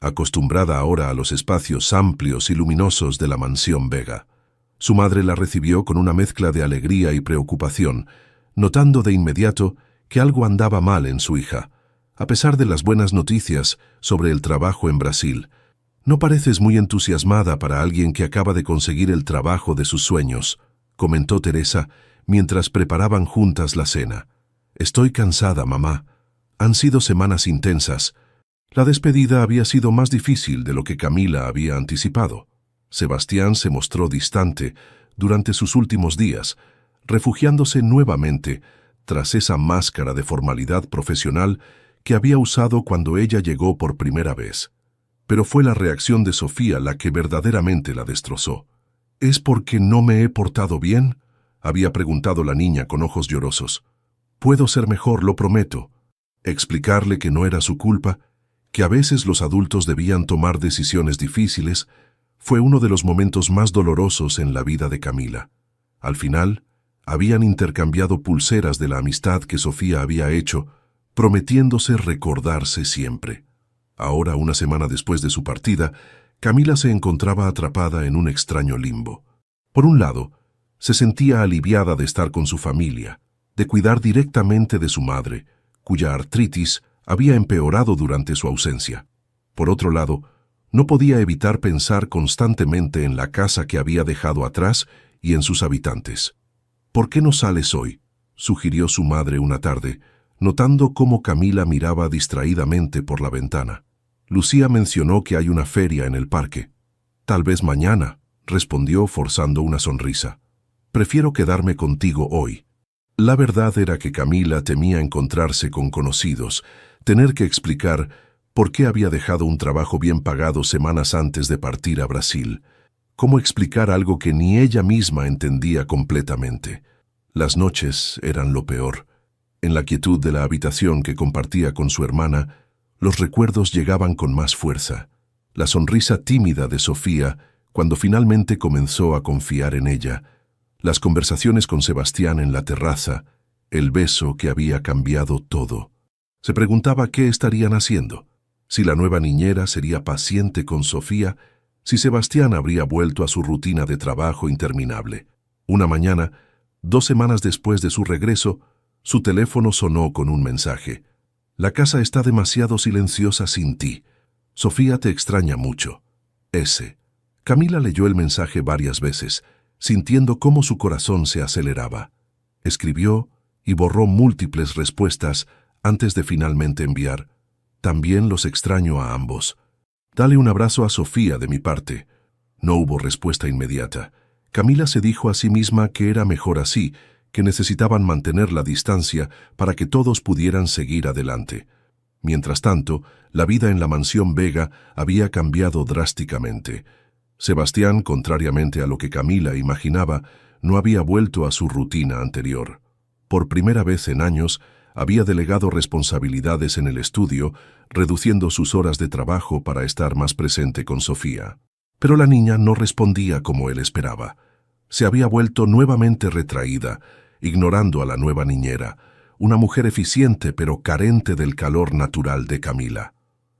acostumbrada ahora a los espacios amplios y luminosos de la mansión Vega. Su madre la recibió con una mezcla de alegría y preocupación, notando de inmediato que algo andaba mal en su hija. «A pesar de las buenas noticias sobre el trabajo en Brasil, no pareces muy entusiasmada para alguien que acaba de conseguir el trabajo de sus sueños», comentó Teresa mientras preparaban juntas la cena. «Estoy cansada, mamá. Han sido semanas intensas». La despedida había sido más difícil de lo que Camila había anticipado. Sebastián se mostró distante durante sus últimos días, refugiándose nuevamente tras esa máscara de formalidad profesional que había usado cuando ella llegó por primera vez. Pero fue la reacción de Sofía la que verdaderamente la destrozó. «¿Es porque no me he portado bien?», había preguntado la niña con ojos llorosos. «Puedo ser mejor, lo prometo». Explicarle que no era su culpa, que a veces los adultos debían tomar decisiones difíciles, fue uno de los momentos más dolorosos en la vida de Camila. Al final, habían intercambiado pulseras de la amistad que Sofía había hecho, prometiéndose recordarse siempre. Ahora, una semana después de su partida, Camila se encontraba atrapada en un extraño limbo. Por un lado, se sentía aliviada de estar con su familia, de cuidar directamente de su madre, cuya artritis había empeorado durante su ausencia. Por otro lado, no podía evitar pensar constantemente en la casa que había dejado atrás y en sus habitantes. «¿Por qué no sales hoy?», sugirió su madre una tarde, notando cómo Camila miraba distraídamente por la ventana. Lucía mencionó que hay una feria en el parque. «Tal vez mañana», respondió forzando una sonrisa. «Prefiero quedarme contigo hoy». La verdad era que Camila temía encontrarse con conocidos, tener que explicar por qué había dejado un trabajo bien pagado semanas antes de partir a Brasil. ¿Cómo explicar algo que ni ella misma entendía completamente? Las noches eran lo peor. En la quietud de la habitación que compartía con su hermana, los recuerdos llegaban con más fuerza. La sonrisa tímida de Sofía, cuando finalmente comenzó a confiar en ella, las conversaciones con Sebastián en la terraza, el beso que había cambiado todo. Se preguntaba qué estarían haciendo, si la nueva niñera sería paciente con Sofía, si Sebastián habría vuelto a su rutina de trabajo interminable. Una mañana, 2 semanas después de su regreso, su teléfono sonó con un mensaje. «La casa está demasiado silenciosa sin ti. Sofía te extraña mucho. S». Camila leyó el mensaje varias veces, sintiendo cómo su corazón se aceleraba. Escribió y borró múltiples respuestas antes de finalmente enviar. «También los extraño a ambos. Dale un abrazo a Sofía de mi parte». No hubo respuesta inmediata. Camila se dijo a sí misma que era mejor así, que necesitaban mantener la distancia para que todos pudieran seguir adelante. Mientras tanto, la vida en la mansión Vega había cambiado drásticamente. Sebastián, contrariamente a lo que Camila imaginaba, no había vuelto a su rutina anterior. Por primera vez en años, había delegado responsabilidades en el estudio, reduciendo sus horas de trabajo para estar más presente con Sofía. Pero la niña no respondía como él esperaba. Se había vuelto nuevamente retraída, ignorando a la nueva niñera, una mujer eficiente pero carente del calor natural de Camila.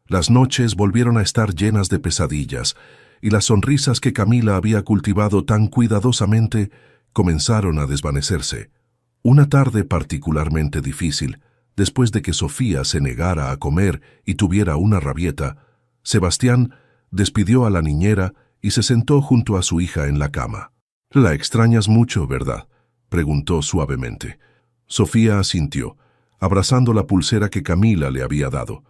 Las noches volvieron a estar llenas de pesadillas, y las sonrisas que Camila había cultivado tan cuidadosamente comenzaron a desvanecerse. Una tarde particularmente difícil, después de que Sofía se negara a comer y tuviera una rabieta, Sebastián despidió a la niñera y se sentó junto a su hija en la cama. «¿La extrañas mucho, verdad?», preguntó suavemente. Sofía asintió, abrazando la pulsera que Camila le había dado.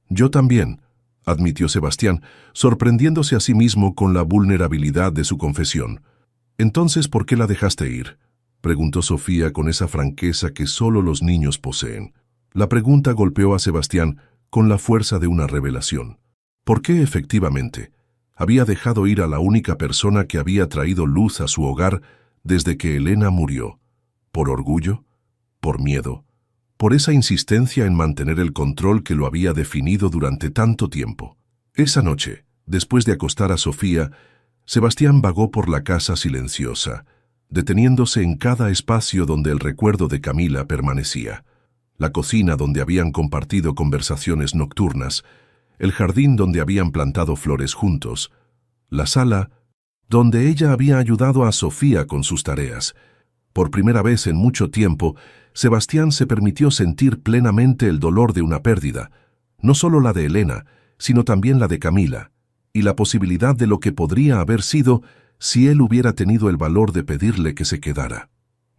«Yo también», admitió Sebastián, sorprendiéndose a sí mismo con la vulnerabilidad de su confesión. «Entonces, ¿por qué la dejaste ir?», preguntó Sofía con esa franqueza que solo los niños poseen. La pregunta golpeó a Sebastián con la fuerza de una revelación. ¿Por qué, efectivamente, había dejado ir a la única persona que había traído luz a su hogar desde que Elena murió? ¿Por orgullo? ¿Por miedo? ¿Por esa insistencia en mantener el control que lo había definido durante tanto tiempo? Esa noche, después de acostar a Sofía, Sebastián vagó por la casa silenciosa, deteniéndose en cada espacio donde el recuerdo de Camila permanecía. La cocina donde habían compartido conversaciones nocturnas, el jardín donde habían plantado flores juntos, la sala donde ella había ayudado a Sofía con sus tareas. Por primera vez en mucho tiempo, Sebastián se permitió sentir plenamente el dolor de una pérdida, no solo la de Elena, sino también la de Camila, y la posibilidad de lo que podría haber sido si él hubiera tenido el valor de pedirle que se quedara.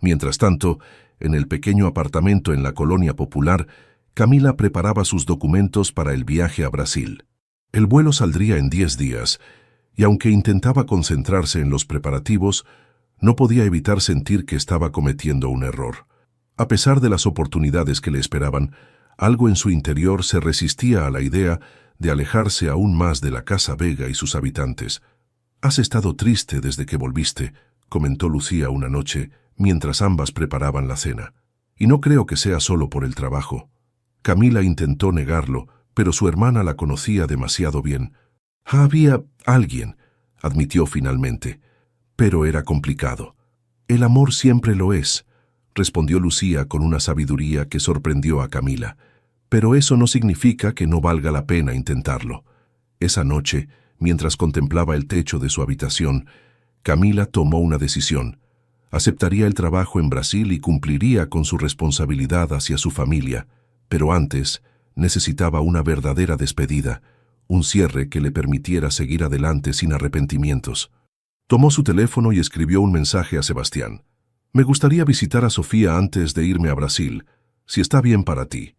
Mientras tanto, en el pequeño apartamento en la colonia popular, Camila preparaba sus documentos para el viaje a Brasil. El vuelo saldría en 10 días, y aunque intentaba concentrarse en los preparativos, no podía evitar sentir que estaba cometiendo un error. A pesar de las oportunidades que le esperaban, algo en su interior se resistía a la idea de alejarse aún más de la casa Vega y sus habitantes. «Has estado triste desde que volviste», comentó Lucía una noche, mientras ambas preparaban la cena. «Y no creo que sea solo por el trabajo». Camila intentó negarlo, pero su hermana la conocía demasiado bien. «Había alguien», admitió finalmente, «pero era complicado». «El amor siempre lo es», respondió Lucía con una sabiduría que sorprendió a Camila. «Pero eso no significa que no valga la pena intentarlo». Esa noche, mientras contemplaba el techo de su habitación, Camila tomó una decisión. Aceptaría el trabajo en Brasil y cumpliría con su responsabilidad hacia su familia, pero antes necesitaba una verdadera despedida, un cierre que le permitiera seguir adelante sin arrepentimientos. Tomó su teléfono y escribió un mensaje a Sebastián. «Me gustaría visitar a Sofía antes de irme a Brasil, si está bien para ti».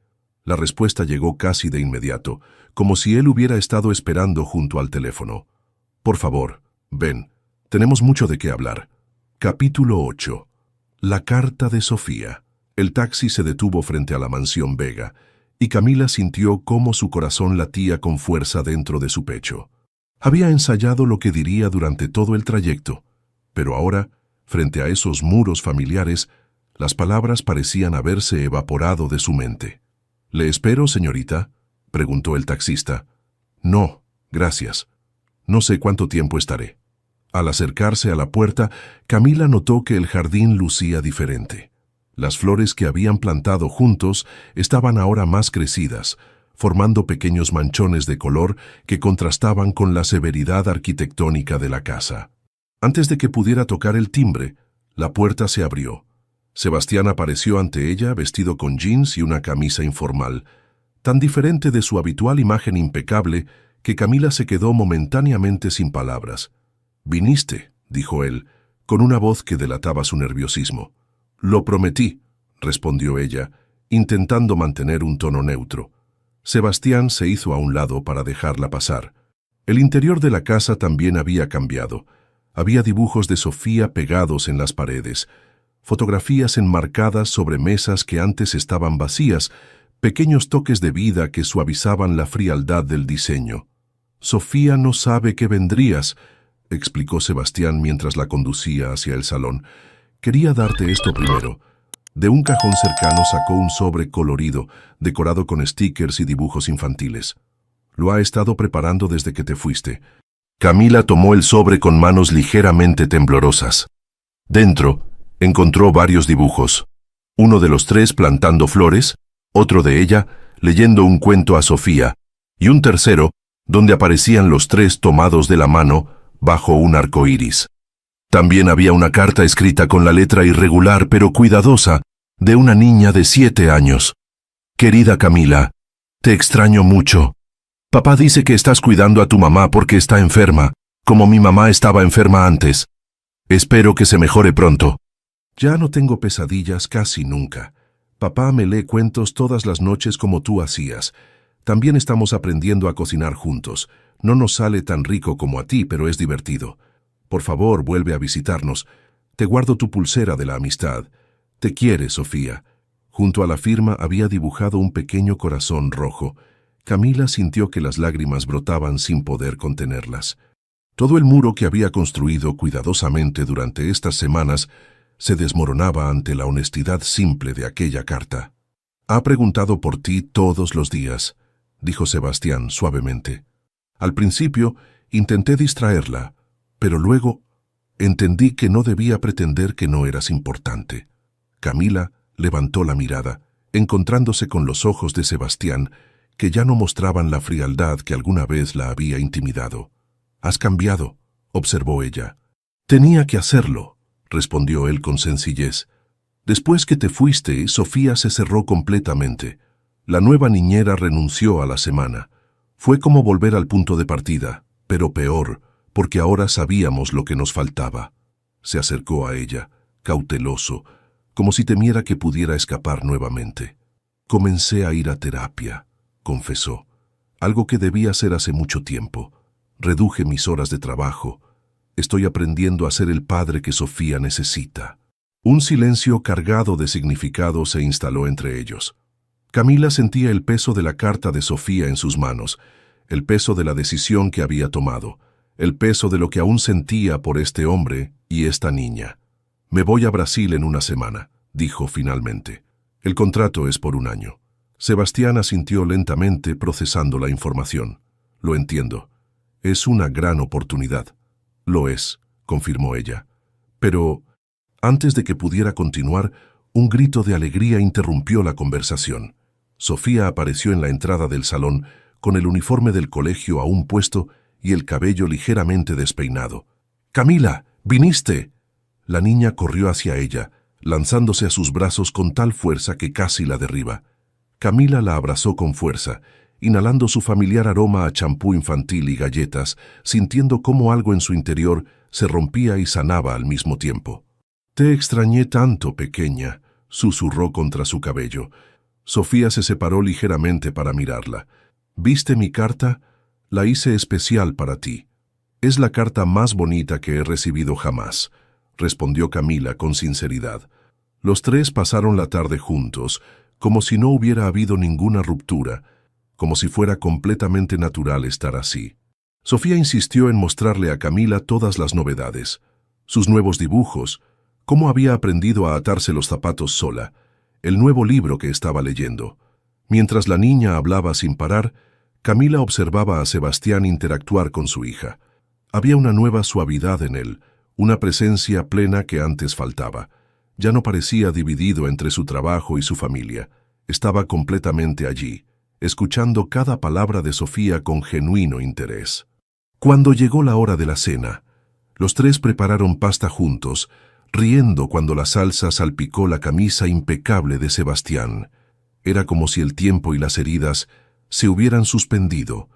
La respuesta llegó casi de inmediato, como si él hubiera estado esperando junto al teléfono. «Por favor, ven, tenemos mucho de qué hablar». Capítulo 8. La carta de Sofía. El taxi se detuvo frente a la mansión Vega, y Camila sintió cómo su corazón latía con fuerza dentro de su pecho. Había ensayado lo que diría durante todo el trayecto, pero ahora, frente a esos muros familiares, las palabras parecían haberse evaporado de su mente. «¿Le espero, señorita?», preguntó el taxista. «No, gracias. No sé cuánto tiempo estaré». Al acercarse a la puerta, Camila notó que el jardín lucía diferente. Las flores que habían plantado juntos estaban ahora más crecidas, formando pequeños manchones de color que contrastaban con la severidad arquitectónica de la casa. Antes de que pudiera tocar el timbre, la puerta se abrió. Sebastián apareció ante ella vestido con jeans y una camisa informal, tan diferente de su habitual imagen impecable que Camila se quedó momentáneamente sin palabras. «Viniste», dijo él, con una voz que delataba su nerviosismo. «Lo prometí», respondió ella, intentando mantener un tono neutro. Sebastián se hizo a un lado para dejarla pasar. El interior de la casa también había cambiado. Había dibujos de Sofía pegados en las paredes, Fotografías enmarcadas sobre mesas que antes estaban vacías, pequeños toques de vida que suavizaban la frialdad del diseño. «Sofía no sabe que vendrías», explicó Sebastián mientras la conducía hacia el salón. «Quería darte esto primero». De un cajón cercano sacó un sobre colorido, decorado con stickers y dibujos infantiles. «Lo ha estado preparando desde que te fuiste». Camila tomó el sobre con manos ligeramente temblorosas. Dentro, encontró varios dibujos. Uno de los tres plantando flores, otro de ella leyendo un cuento a Sofía, y un tercero donde aparecían los tres tomados de la mano bajo un arco iris. También había una carta escrita con la letra irregular pero cuidadosa de una niña de 7 años. «Querida Camila, te extraño mucho. Papá dice que estás cuidando a tu mamá porque está enferma, como mi mamá estaba enferma antes. Espero que se mejore pronto». «Ya no tengo pesadillas casi nunca. Papá me lee cuentos todas las noches como tú hacías. También estamos aprendiendo a cocinar juntos. No nos sale tan rico como a ti, pero es divertido. Por favor, vuelve a visitarnos. Te guardo tu pulsera de la amistad. Te quiere, Sofía». Junto a la firma había dibujado un pequeño corazón rojo. Camila sintió que las lágrimas brotaban sin poder contenerlas. Todo el muro que había construido cuidadosamente durante estas semanas se desmoronaba ante la honestidad simple de aquella carta. «Ha preguntado por ti todos los días», dijo Sebastián suavemente. «Al principio intenté distraerla, pero luego entendí que no debía pretender que no eras importante». Camila levantó la mirada, encontrándose con los ojos de Sebastián, que ya no mostraban la frialdad que alguna vez la había intimidado. «Has cambiado», observó ella. «Tenía que hacerlo», respondió él con sencillez. «Después que te fuiste, Sofía se cerró completamente. La nueva niñera renunció a la semana. Fue como volver al punto de partida, pero peor, porque ahora sabíamos lo que nos faltaba». Se acercó a ella, cauteloso, como si temiera que pudiera escapar nuevamente. «Comencé a ir a terapia», confesó, «algo que debía hacer hace mucho tiempo. Reduje mis horas de trabajo. Estoy aprendiendo a ser el padre que Sofía necesita». Un silencio cargado de significado se instaló entre ellos. Camila sentía el peso de la carta de Sofía en sus manos, el peso de la decisión que había tomado, el peso de lo que aún sentía por este hombre y esta niña. «Me voy a Brasil en una semana», dijo finalmente. «El contrato es por 1 año». Sebastián asintió lentamente procesando la información. «Lo entiendo. Es una gran oportunidad». «Lo es», confirmó ella. Pero, antes de que pudiera continuar, un grito de alegría interrumpió la conversación. Sofía apareció en la entrada del salón, con el uniforme del colegio aún puesto y el cabello ligeramente despeinado. «¡Camila! ¡Viniste!». La niña corrió hacia ella, lanzándose a sus brazos con tal fuerza que casi la derriba. Camila la abrazó con fuerza, inhalando su familiar aroma a champú infantil y galletas, sintiendo cómo algo en su interior se rompía y sanaba al mismo tiempo. «Te extrañé tanto, pequeña», susurró contra su cabello. Sofía se separó ligeramente para mirarla. «¿Viste mi carta? La hice especial para ti. Es la carta más bonita que he recibido jamás», respondió Camila con sinceridad. Los tres pasaron la tarde juntos, como si no hubiera habido ninguna ruptura, como si fuera completamente natural estar así. Sofía insistió en mostrarle a Camila todas las novedades, sus nuevos dibujos, cómo había aprendido a atarse los zapatos sola, el nuevo libro que estaba leyendo. Mientras la niña hablaba sin parar, Camila observaba a Sebastián interactuar con su hija. Había una nueva suavidad en él, una presencia plena que antes faltaba. Ya no parecía dividido entre su trabajo y su familia. Estaba completamente allí, escuchando cada palabra de Sofía con genuino interés. Cuando llegó la hora de la cena, los tres prepararon pasta juntos, riendo cuando la salsa salpicó la camisa impecable de Sebastián. Era como si el tiempo y las heridas se hubieran suspendido,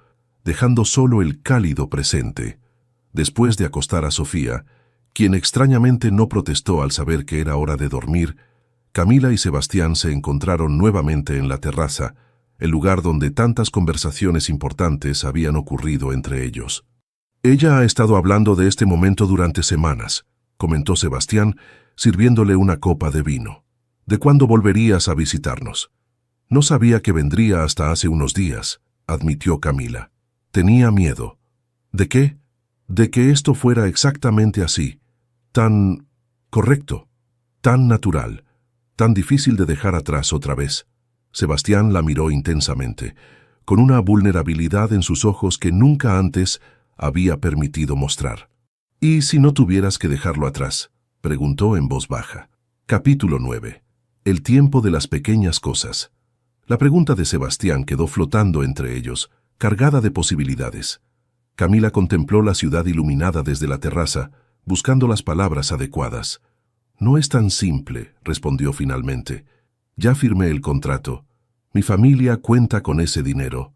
dejando solo el cálido presente. Después de acostar a Sofía, quien extrañamente no protestó al saber que era hora de dormir, Camila y Sebastián se encontraron nuevamente en la terraza, el lugar donde tantas conversaciones importantes habían ocurrido entre ellos. «Ella ha estado hablando de este momento durante semanas», comentó Sebastián, sirviéndole una copa de vino. ¿De cuándo volverías a visitarnos? No sabía que vendría hasta hace unos días, admitió Camila. Tenía miedo. ¿De qué? De que esto fuera exactamente así. Tan correcto, tan natural, tan difícil de dejar atrás otra vez. Sebastián la miró intensamente, con una vulnerabilidad en sus ojos que nunca antes había permitido mostrar. ¿Y si no tuvieras que dejarlo atrás?, preguntó en voz baja. Capítulo 9. El tiempo de las pequeñas cosas. La pregunta de Sebastián quedó flotando entre ellos, cargada de posibilidades. Camila contempló la ciudad iluminada desde la terraza, buscando las palabras adecuadas. No es tan simple, respondió finalmente. Ya firmé el contrato. Mi familia cuenta con ese dinero.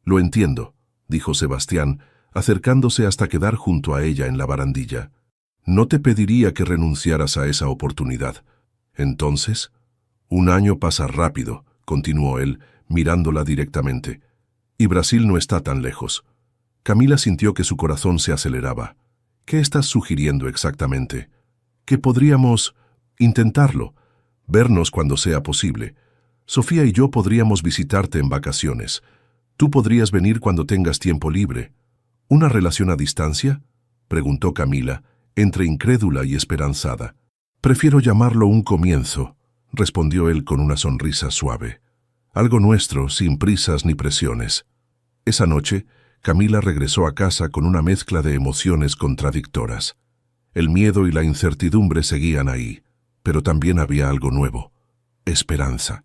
Lo entiendo, dijo Sebastián, acercándose hasta quedar junto a ella en la barandilla. No te pediría que renunciaras a esa oportunidad. Entonces, un año pasa rápido, continuó él, mirándola directamente. Y Brasil no está tan lejos. Camila sintió que su corazón se aceleraba. ¿Qué estás sugiriendo exactamente? Que podríamos intentarlo, vernos cuando sea posible. Sofía y yo podríamos visitarte en vacaciones. Tú podrías venir cuando tengas tiempo libre. ¿Una relación a distancia?, preguntó Camila, entre incrédula y esperanzada. Prefiero llamarlo un comienzo, respondió él con una sonrisa suave. Algo nuestro, sin prisas ni presiones. Esa noche, Camila regresó a casa con una mezcla de emociones contradictoras. El miedo y la incertidumbre seguían ahí, pero también había algo nuevo: esperanza.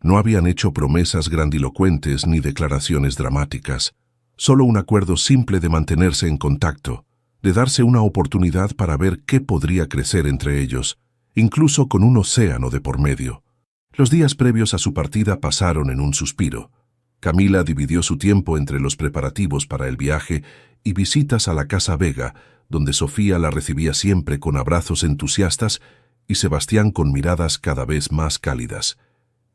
No habían hecho promesas grandilocuentes ni declaraciones dramáticas, solo un acuerdo simple de mantenerse en contacto, de darse una oportunidad para ver qué podría crecer entre ellos, incluso con un océano de por medio. Los días previos a su partida pasaron en un suspiro. Camila dividió su tiempo entre los preparativos para el viaje y visitas a la Casa Vega, donde Sofía la recibía siempre con abrazos entusiastas y Sebastián con miradas cada vez más cálidas.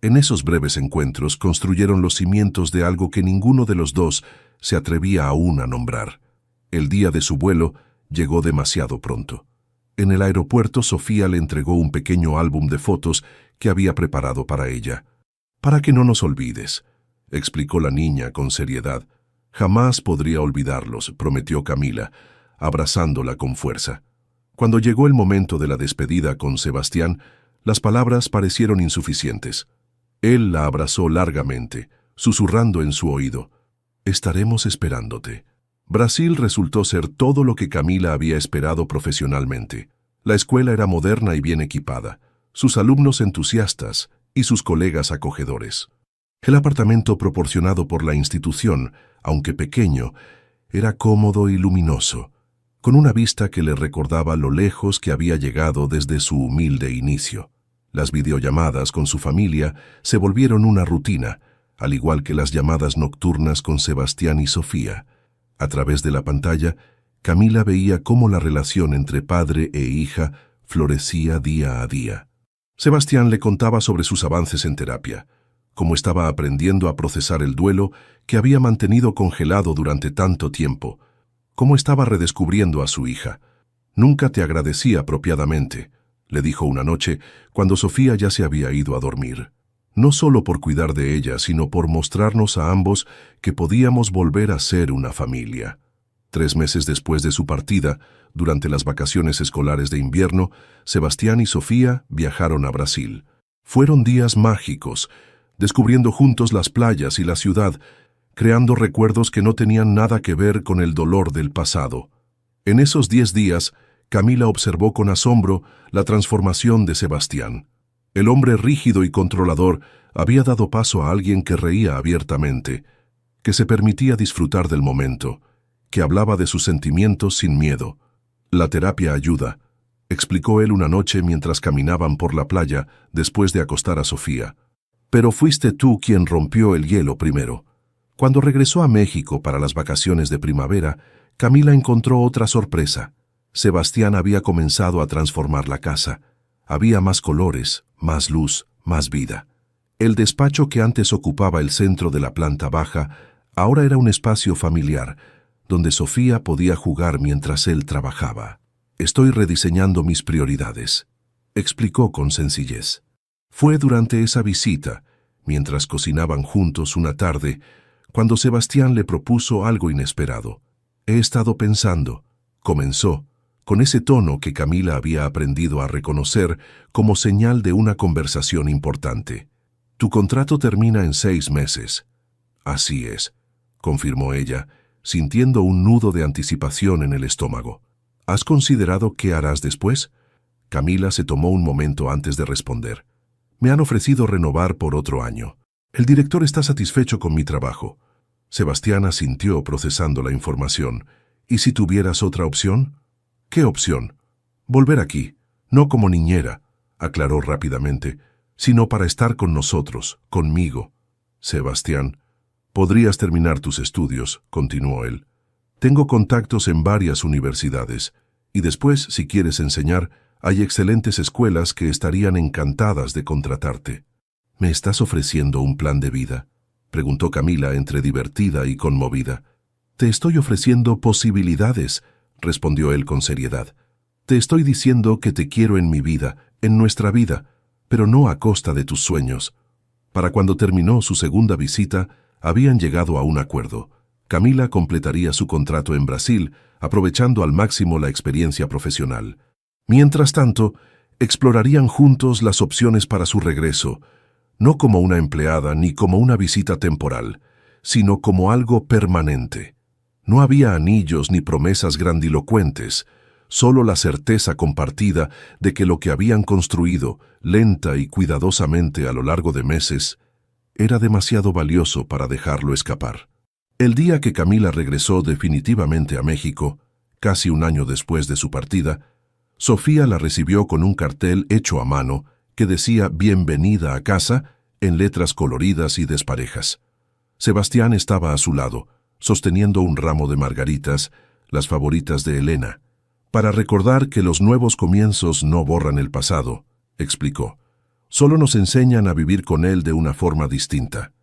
En esos breves encuentros construyeron los cimientos de algo que ninguno de los dos se atrevía aún a nombrar. El día de su vuelo llegó demasiado pronto. En el aeropuerto, Sofía le entregó un pequeño álbum de fotos que había preparado para ella. «Para que no nos olvides», explicó la niña con seriedad. «Jamás podría olvidarlos», prometió Camila, abrazándola con fuerza. Cuando llegó el momento de la despedida con Sebastián, las palabras parecieron insuficientes. Él la abrazó largamente, susurrando en su oído: «Estaremos esperándote». Brasil resultó ser todo lo que Camila había esperado profesionalmente. La escuela era moderna y bien equipada, sus alumnos entusiastas y sus colegas acogedores. El apartamento proporcionado por la institución, aunque pequeño, era cómodo y luminoso, con una vista que le recordaba lo lejos que había llegado desde su humilde inicio. Las videollamadas con su familia se volvieron una rutina, al igual que las llamadas nocturnas con Sebastián y Sofía. A través de la pantalla, Camila veía cómo la relación entre padre e hija florecía día a día. Sebastián le contaba sobre sus avances en terapia, cómo estaba aprendiendo a procesar el duelo que había mantenido congelado durante tanto tiempo, cómo estaba redescubriendo a su hija. «Nunca te agradecí apropiadamente», le dijo una noche cuando Sofía ya se había ido a dormir. «No solo por cuidar de ella, sino por mostrarnos a ambos que podíamos volver a ser una familia». 3 meses después de su partida, durante las vacaciones escolares de invierno, Sebastián y Sofía viajaron a Brasil. Fueron días mágicos, descubriendo juntos las playas y la ciudad, creando recuerdos que no tenían nada que ver con el dolor del pasado. En esos 10 días, Camila observó con asombro la transformación de Sebastián. El hombre rígido y controlador había dado paso a alguien que reía abiertamente, que se permitía disfrutar del momento, que hablaba de sus sentimientos sin miedo. «La terapia ayuda», explicó él una noche mientras caminaban por la playa después de acostar a Sofía. «Pero fuiste tú quien rompió el hielo primero». Cuando regresó a México para las vacaciones de primavera, Camila encontró otra sorpresa. Sebastián había comenzado a transformar la casa. Había más colores, más luz, más vida. El despacho que antes ocupaba el centro de la planta baja ahora era un espacio familiar, donde Sofía podía jugar mientras él trabajaba. Estoy rediseñando mis prioridades, explicó con sencillez. Fue durante esa visita, mientras cocinaban juntos una tarde, cuando Sebastián le propuso algo inesperado. He estado pensando, comenzó, con ese tono que Camila había aprendido a reconocer como señal de una conversación importante. Tu contrato termina en 6 meses. Así es, confirmó ella, sintiendo un nudo de anticipación en el estómago. ¿Has considerado qué harás después? Camila se tomó un momento antes de responder. Me han ofrecido renovar por otro año. El director está satisfecho con mi trabajo. Sebastián asintió procesando la información. ¿Y si tuvieras otra opción? ¿Qué opción? Volver aquí, no como niñera, aclaró rápidamente, sino para estar con nosotros, conmigo. Sebastián, podrías terminar tus estudios, continuó él. Tengo contactos en varias universidades, y después, si quieres enseñar, hay excelentes escuelas que estarían encantadas de contratarte. ¿Me estás ofreciendo un plan de vida?, preguntó Camila entre divertida y conmovida. Te estoy ofreciendo posibilidades, respondió él con seriedad. Te estoy diciendo que te quiero en mi vida, en nuestra vida, pero no a costa de tus sueños. Para cuando terminó su segunda visita, habían llegado a un acuerdo. Camila completaría su contrato en Brasil, aprovechando al máximo la experiencia profesional. Mientras tanto, explorarían juntos las opciones para su regreso, no como una empleada ni como una visita temporal, sino como algo permanente. No había anillos ni promesas grandilocuentes, solo la certeza compartida de que lo que habían construido, lenta y cuidadosamente a lo largo de meses, era demasiado valioso para dejarlo escapar. El día que Camila regresó definitivamente a México, casi un año después de su partida, Sofía la recibió con un cartel hecho a mano que decía «Bienvenida a casa» en letras coloridas y desparejas. Sebastián estaba a su lado, sosteniendo un ramo de margaritas, las favoritas de Elena. Para recordar que los nuevos comienzos no borran el pasado, explicó. Solo nos enseñan a vivir con él de una forma distinta.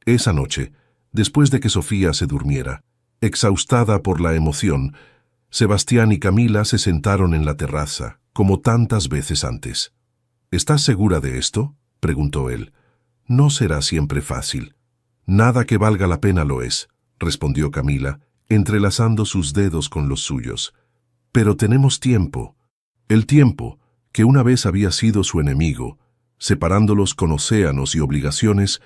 Esa noche, después de que Sofía se durmiera, exhaustada por la emoción, Sebastián y Camila se sentaron en la terraza, como tantas veces antes. ¿Estás segura de esto?, preguntó él. No será siempre fácil. Nada que valga la pena lo es, respondió Camila, entrelazando sus dedos con los suyos. Pero tenemos tiempo. El tiempo, que una vez había sido su enemigo, separándolos con océanos y obligaciones,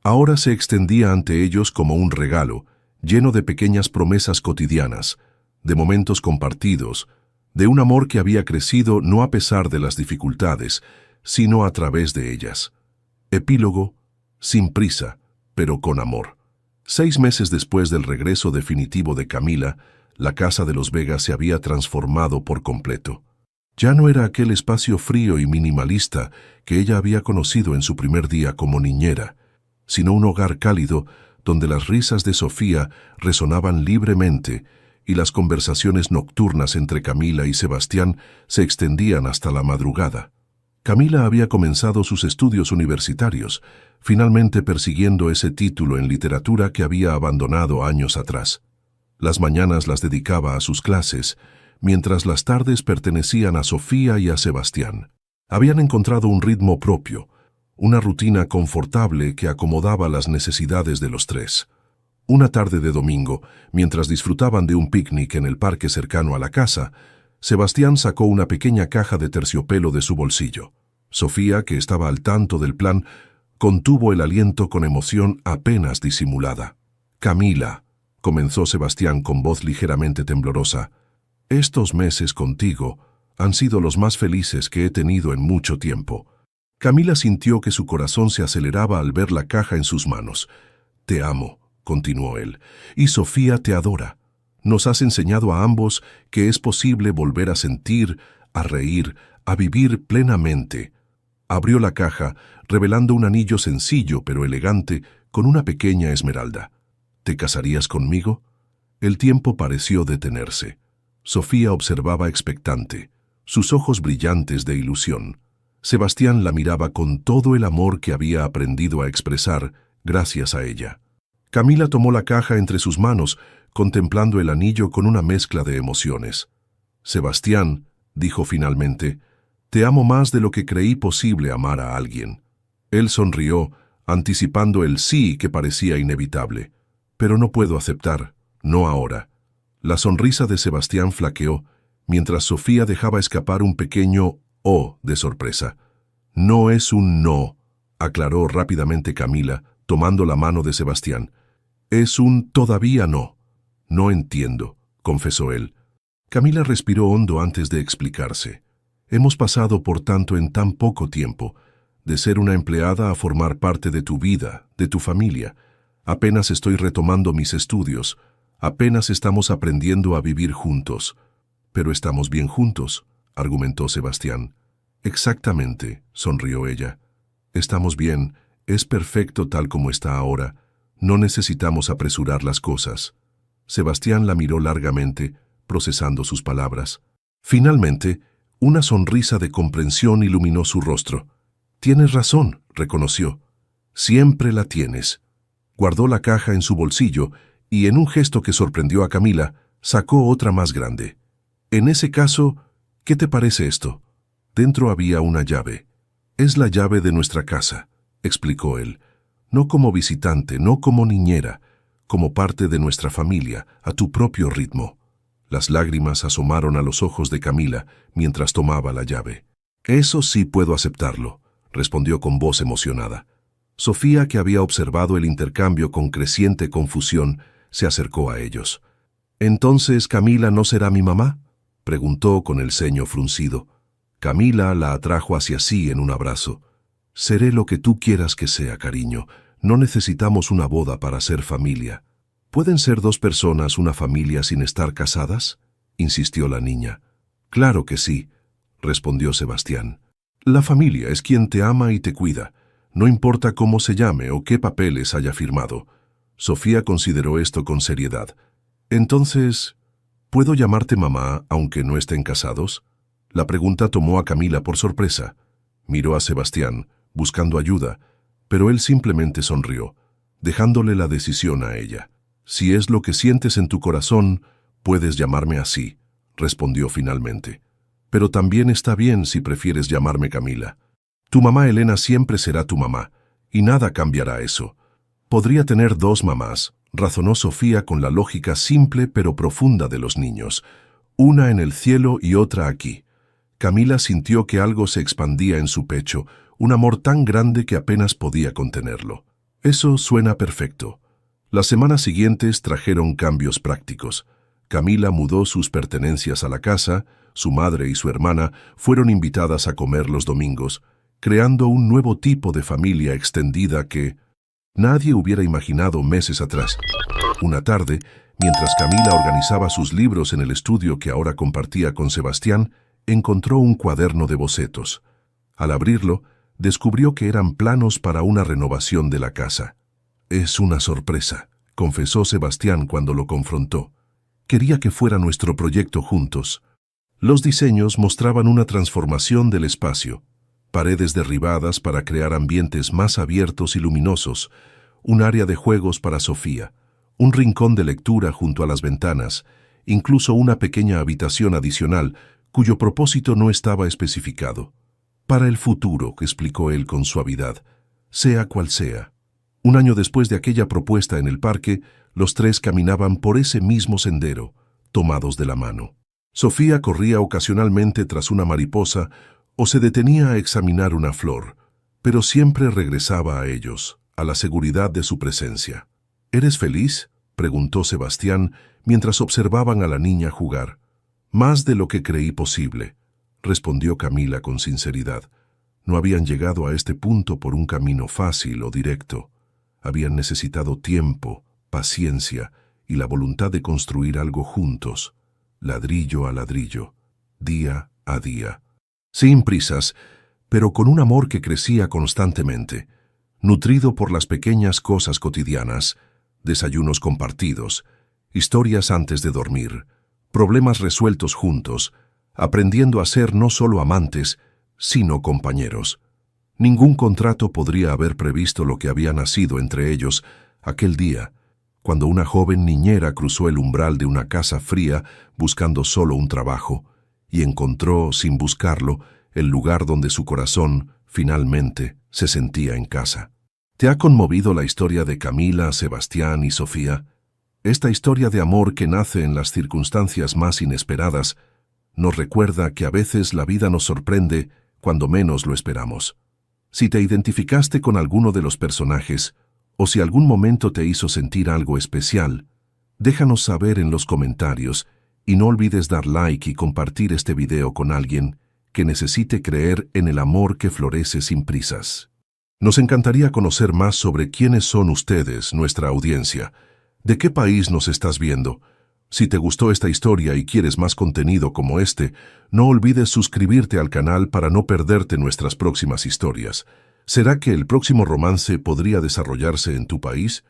ahora se extendía ante ellos como un regalo, lleno de pequeñas promesas cotidianas, de momentos compartidos, de un amor que había crecido no a pesar de las dificultades, sino a través de ellas. Epílogo, sin prisa, pero con amor. 6 meses después del regreso definitivo de Camila, la casa de los Vega se había transformado por completo. Ya no era aquel espacio frío y minimalista que ella había conocido en su primer día como niñera, sino un hogar cálido donde las risas de Sofía resonaban libremente y las conversaciones nocturnas entre Camila y Sebastián se extendían hasta la madrugada. Camila había comenzado sus estudios universitarios, finalmente persiguiendo ese título en literatura que había abandonado años atrás. Las mañanas las dedicaba a sus clases, mientras las tardes pertenecían a Sofía y a Sebastián. Habían encontrado un ritmo propio, una rutina confortable que acomodaba las necesidades de los tres. Una tarde de domingo, mientras disfrutaban de un picnic en el parque cercano a la casa, Sebastián sacó una pequeña caja de terciopelo de su bolsillo. Sofía, que estaba al tanto del plan, contuvo el aliento con emoción apenas disimulada. «Camila», comenzó Sebastián con voz ligeramente temblorosa, «estos meses contigo han sido los más felices que he tenido en mucho tiempo». Camila sintió que su corazón se aceleraba al ver la caja en sus manos. «Te amo», continuó él, «y Sofía te adora. Nos has enseñado a ambos que es posible volver a sentir, a reír, a vivir plenamente». Abrió la caja, revelando un anillo sencillo pero elegante con una pequeña esmeralda. «¿Te casarías conmigo?». El tiempo pareció detenerse. Sofía observaba expectante, sus ojos brillantes de ilusión. Sebastián la miraba con todo el amor que había aprendido a expresar gracias a ella. Camila tomó la caja entre sus manos, contemplando el anillo con una mezcla de emociones. Sebastián, dijo finalmente, te amo más de lo que creí posible amar a alguien. Él sonrió, anticipando el sí que parecía inevitable. Pero no puedo aceptar, no ahora. La sonrisa de Sebastián flaqueó, mientras Sofía dejaba escapar un pequeño «oh» de sorpresa. No es un no, aclaró rápidamente Camila, tomando la mano de Sebastián. Es un todavía no. No entiendo, confesó él. Camila respiró hondo antes de explicarse. Hemos pasado por tanto en tan poco tiempo, de ser una empleada a formar parte de tu vida, de tu familia. Apenas estoy retomando mis estudios, apenas estamos aprendiendo a vivir juntos. Pero estamos bien juntos, argumentó Sebastián. Exactamente, sonrió ella. Estamos bien, es perfecto tal como está ahora. No necesitamos apresurar las cosas. Sebastián la miró largamente, procesando sus palabras. Finalmente, una sonrisa de comprensión iluminó su rostro. Tienes razón, reconoció. Siempre la tienes. Guardó la caja en su bolsillo y, en un gesto que sorprendió a Camila, sacó otra más grande. En ese caso, ¿qué te parece esto? Dentro había una llave. Es la llave de nuestra casa, explicó él. No como visitante, no como niñera, como parte de nuestra familia, a tu propio ritmo. Las lágrimas asomaron a los ojos de Camila mientras tomaba la llave. Eso sí puedo aceptarlo, respondió con voz emocionada. Sofía, que había observado el intercambio con creciente confusión, se acercó a ellos. ¿Entonces Camila no será mi mamá?, preguntó con el ceño fruncido. Camila la atrajo hacia sí en un abrazo. Seré lo que tú quieras que sea, cariño. No necesitamos una boda para ser familia. ¿Pueden ser dos personas una familia sin estar casadas?, insistió la niña. Claro que sí, respondió Sebastián. La familia es quien te ama y te cuida. No importa cómo se llame o qué papeles haya firmado. Sofía consideró esto con seriedad. Entonces, ¿puedo llamarte mamá aunque no estén casados? La pregunta tomó a Camila por sorpresa. Miró a Sebastián, buscando ayuda, pero él simplemente sonrió, dejándole la decisión a ella. Si es lo que sientes en tu corazón, puedes llamarme así, respondió finalmente. Pero también está bien si prefieres llamarme Camila. Tu mamá Elena siempre será tu mamá, y nada cambiará eso. Podría tener dos mamás, razonó Sofía con la lógica simple pero profunda de los niños, una en el cielo y otra aquí. Camila sintió que algo se expandía en su pecho, un amor tan grande que apenas podía contenerlo. Eso suena perfecto. Las semanas siguientes trajeron cambios prácticos. Camila mudó sus pertenencias a la casa, su madre y su hermana fueron invitadas a comer los domingos, creando un nuevo tipo de familia extendida que nadie hubiera imaginado meses atrás. Una tarde, mientras Camila organizaba sus libros en el estudio que ahora compartía con Sebastián, encontró un cuaderno de bocetos. Al abrirlo, descubrió que eran planos para una renovación de la casa. Es una sorpresa, confesó Sebastián cuando lo confrontó. Quería que fuera nuestro proyecto juntos. Los diseños mostraban una transformación del espacio, paredes derribadas para crear ambientes más abiertos y luminosos, un área de juegos para Sofía, un rincón de lectura junto a las ventanas, incluso una pequeña habitación adicional cuyo propósito no estaba especificado. Para el futuro, explicó él con suavidad, sea cual sea. Un año después de aquella propuesta en el parque, los tres caminaban por ese mismo sendero, tomados de la mano. Sofía corría ocasionalmente tras una mariposa o se detenía a examinar una flor, pero siempre regresaba a ellos, a la seguridad de su presencia. ¿Eres feliz?, preguntó Sebastián mientras observaban a la niña jugar. Más de lo que creí posible, respondió Camila con sinceridad. No habían llegado a este punto por un camino fácil o directo. Habían necesitado tiempo, paciencia y la voluntad de construir algo juntos, ladrillo a ladrillo, día a día. Sin prisas, pero con un amor que crecía constantemente, nutrido por las pequeñas cosas cotidianas, desayunos compartidos, historias antes de dormir, problemas resueltos juntos, aprendiendo a ser no solo amantes, sino compañeros. Ningún contrato podría haber previsto lo que había nacido entre ellos aquel día, cuando una joven niñera cruzó el umbral de una casa fría buscando solo un trabajo, y encontró, sin buscarlo, el lugar donde su corazón, finalmente, se sentía en casa. ¿Te ha conmovido la historia de Camila, Sebastián y Sofía? Esta historia de amor que nace en las circunstancias más inesperadas nos recuerda que a veces la vida nos sorprende cuando menos lo esperamos. Si te identificaste con alguno de los personajes, o si algún momento te hizo sentir algo especial, déjanos saber en los comentarios y no olvides dar like y compartir este video con alguien que necesite creer en el amor que florece sin prisas. Nos encantaría conocer más sobre quiénes son ustedes, nuestra audiencia. ¿De qué país nos estás viendo? Si te gustó esta historia y quieres más contenido como este, no olvides suscribirte al canal para no perderte nuestras próximas historias. ¿Será que el próximo romance podría desarrollarse en tu país?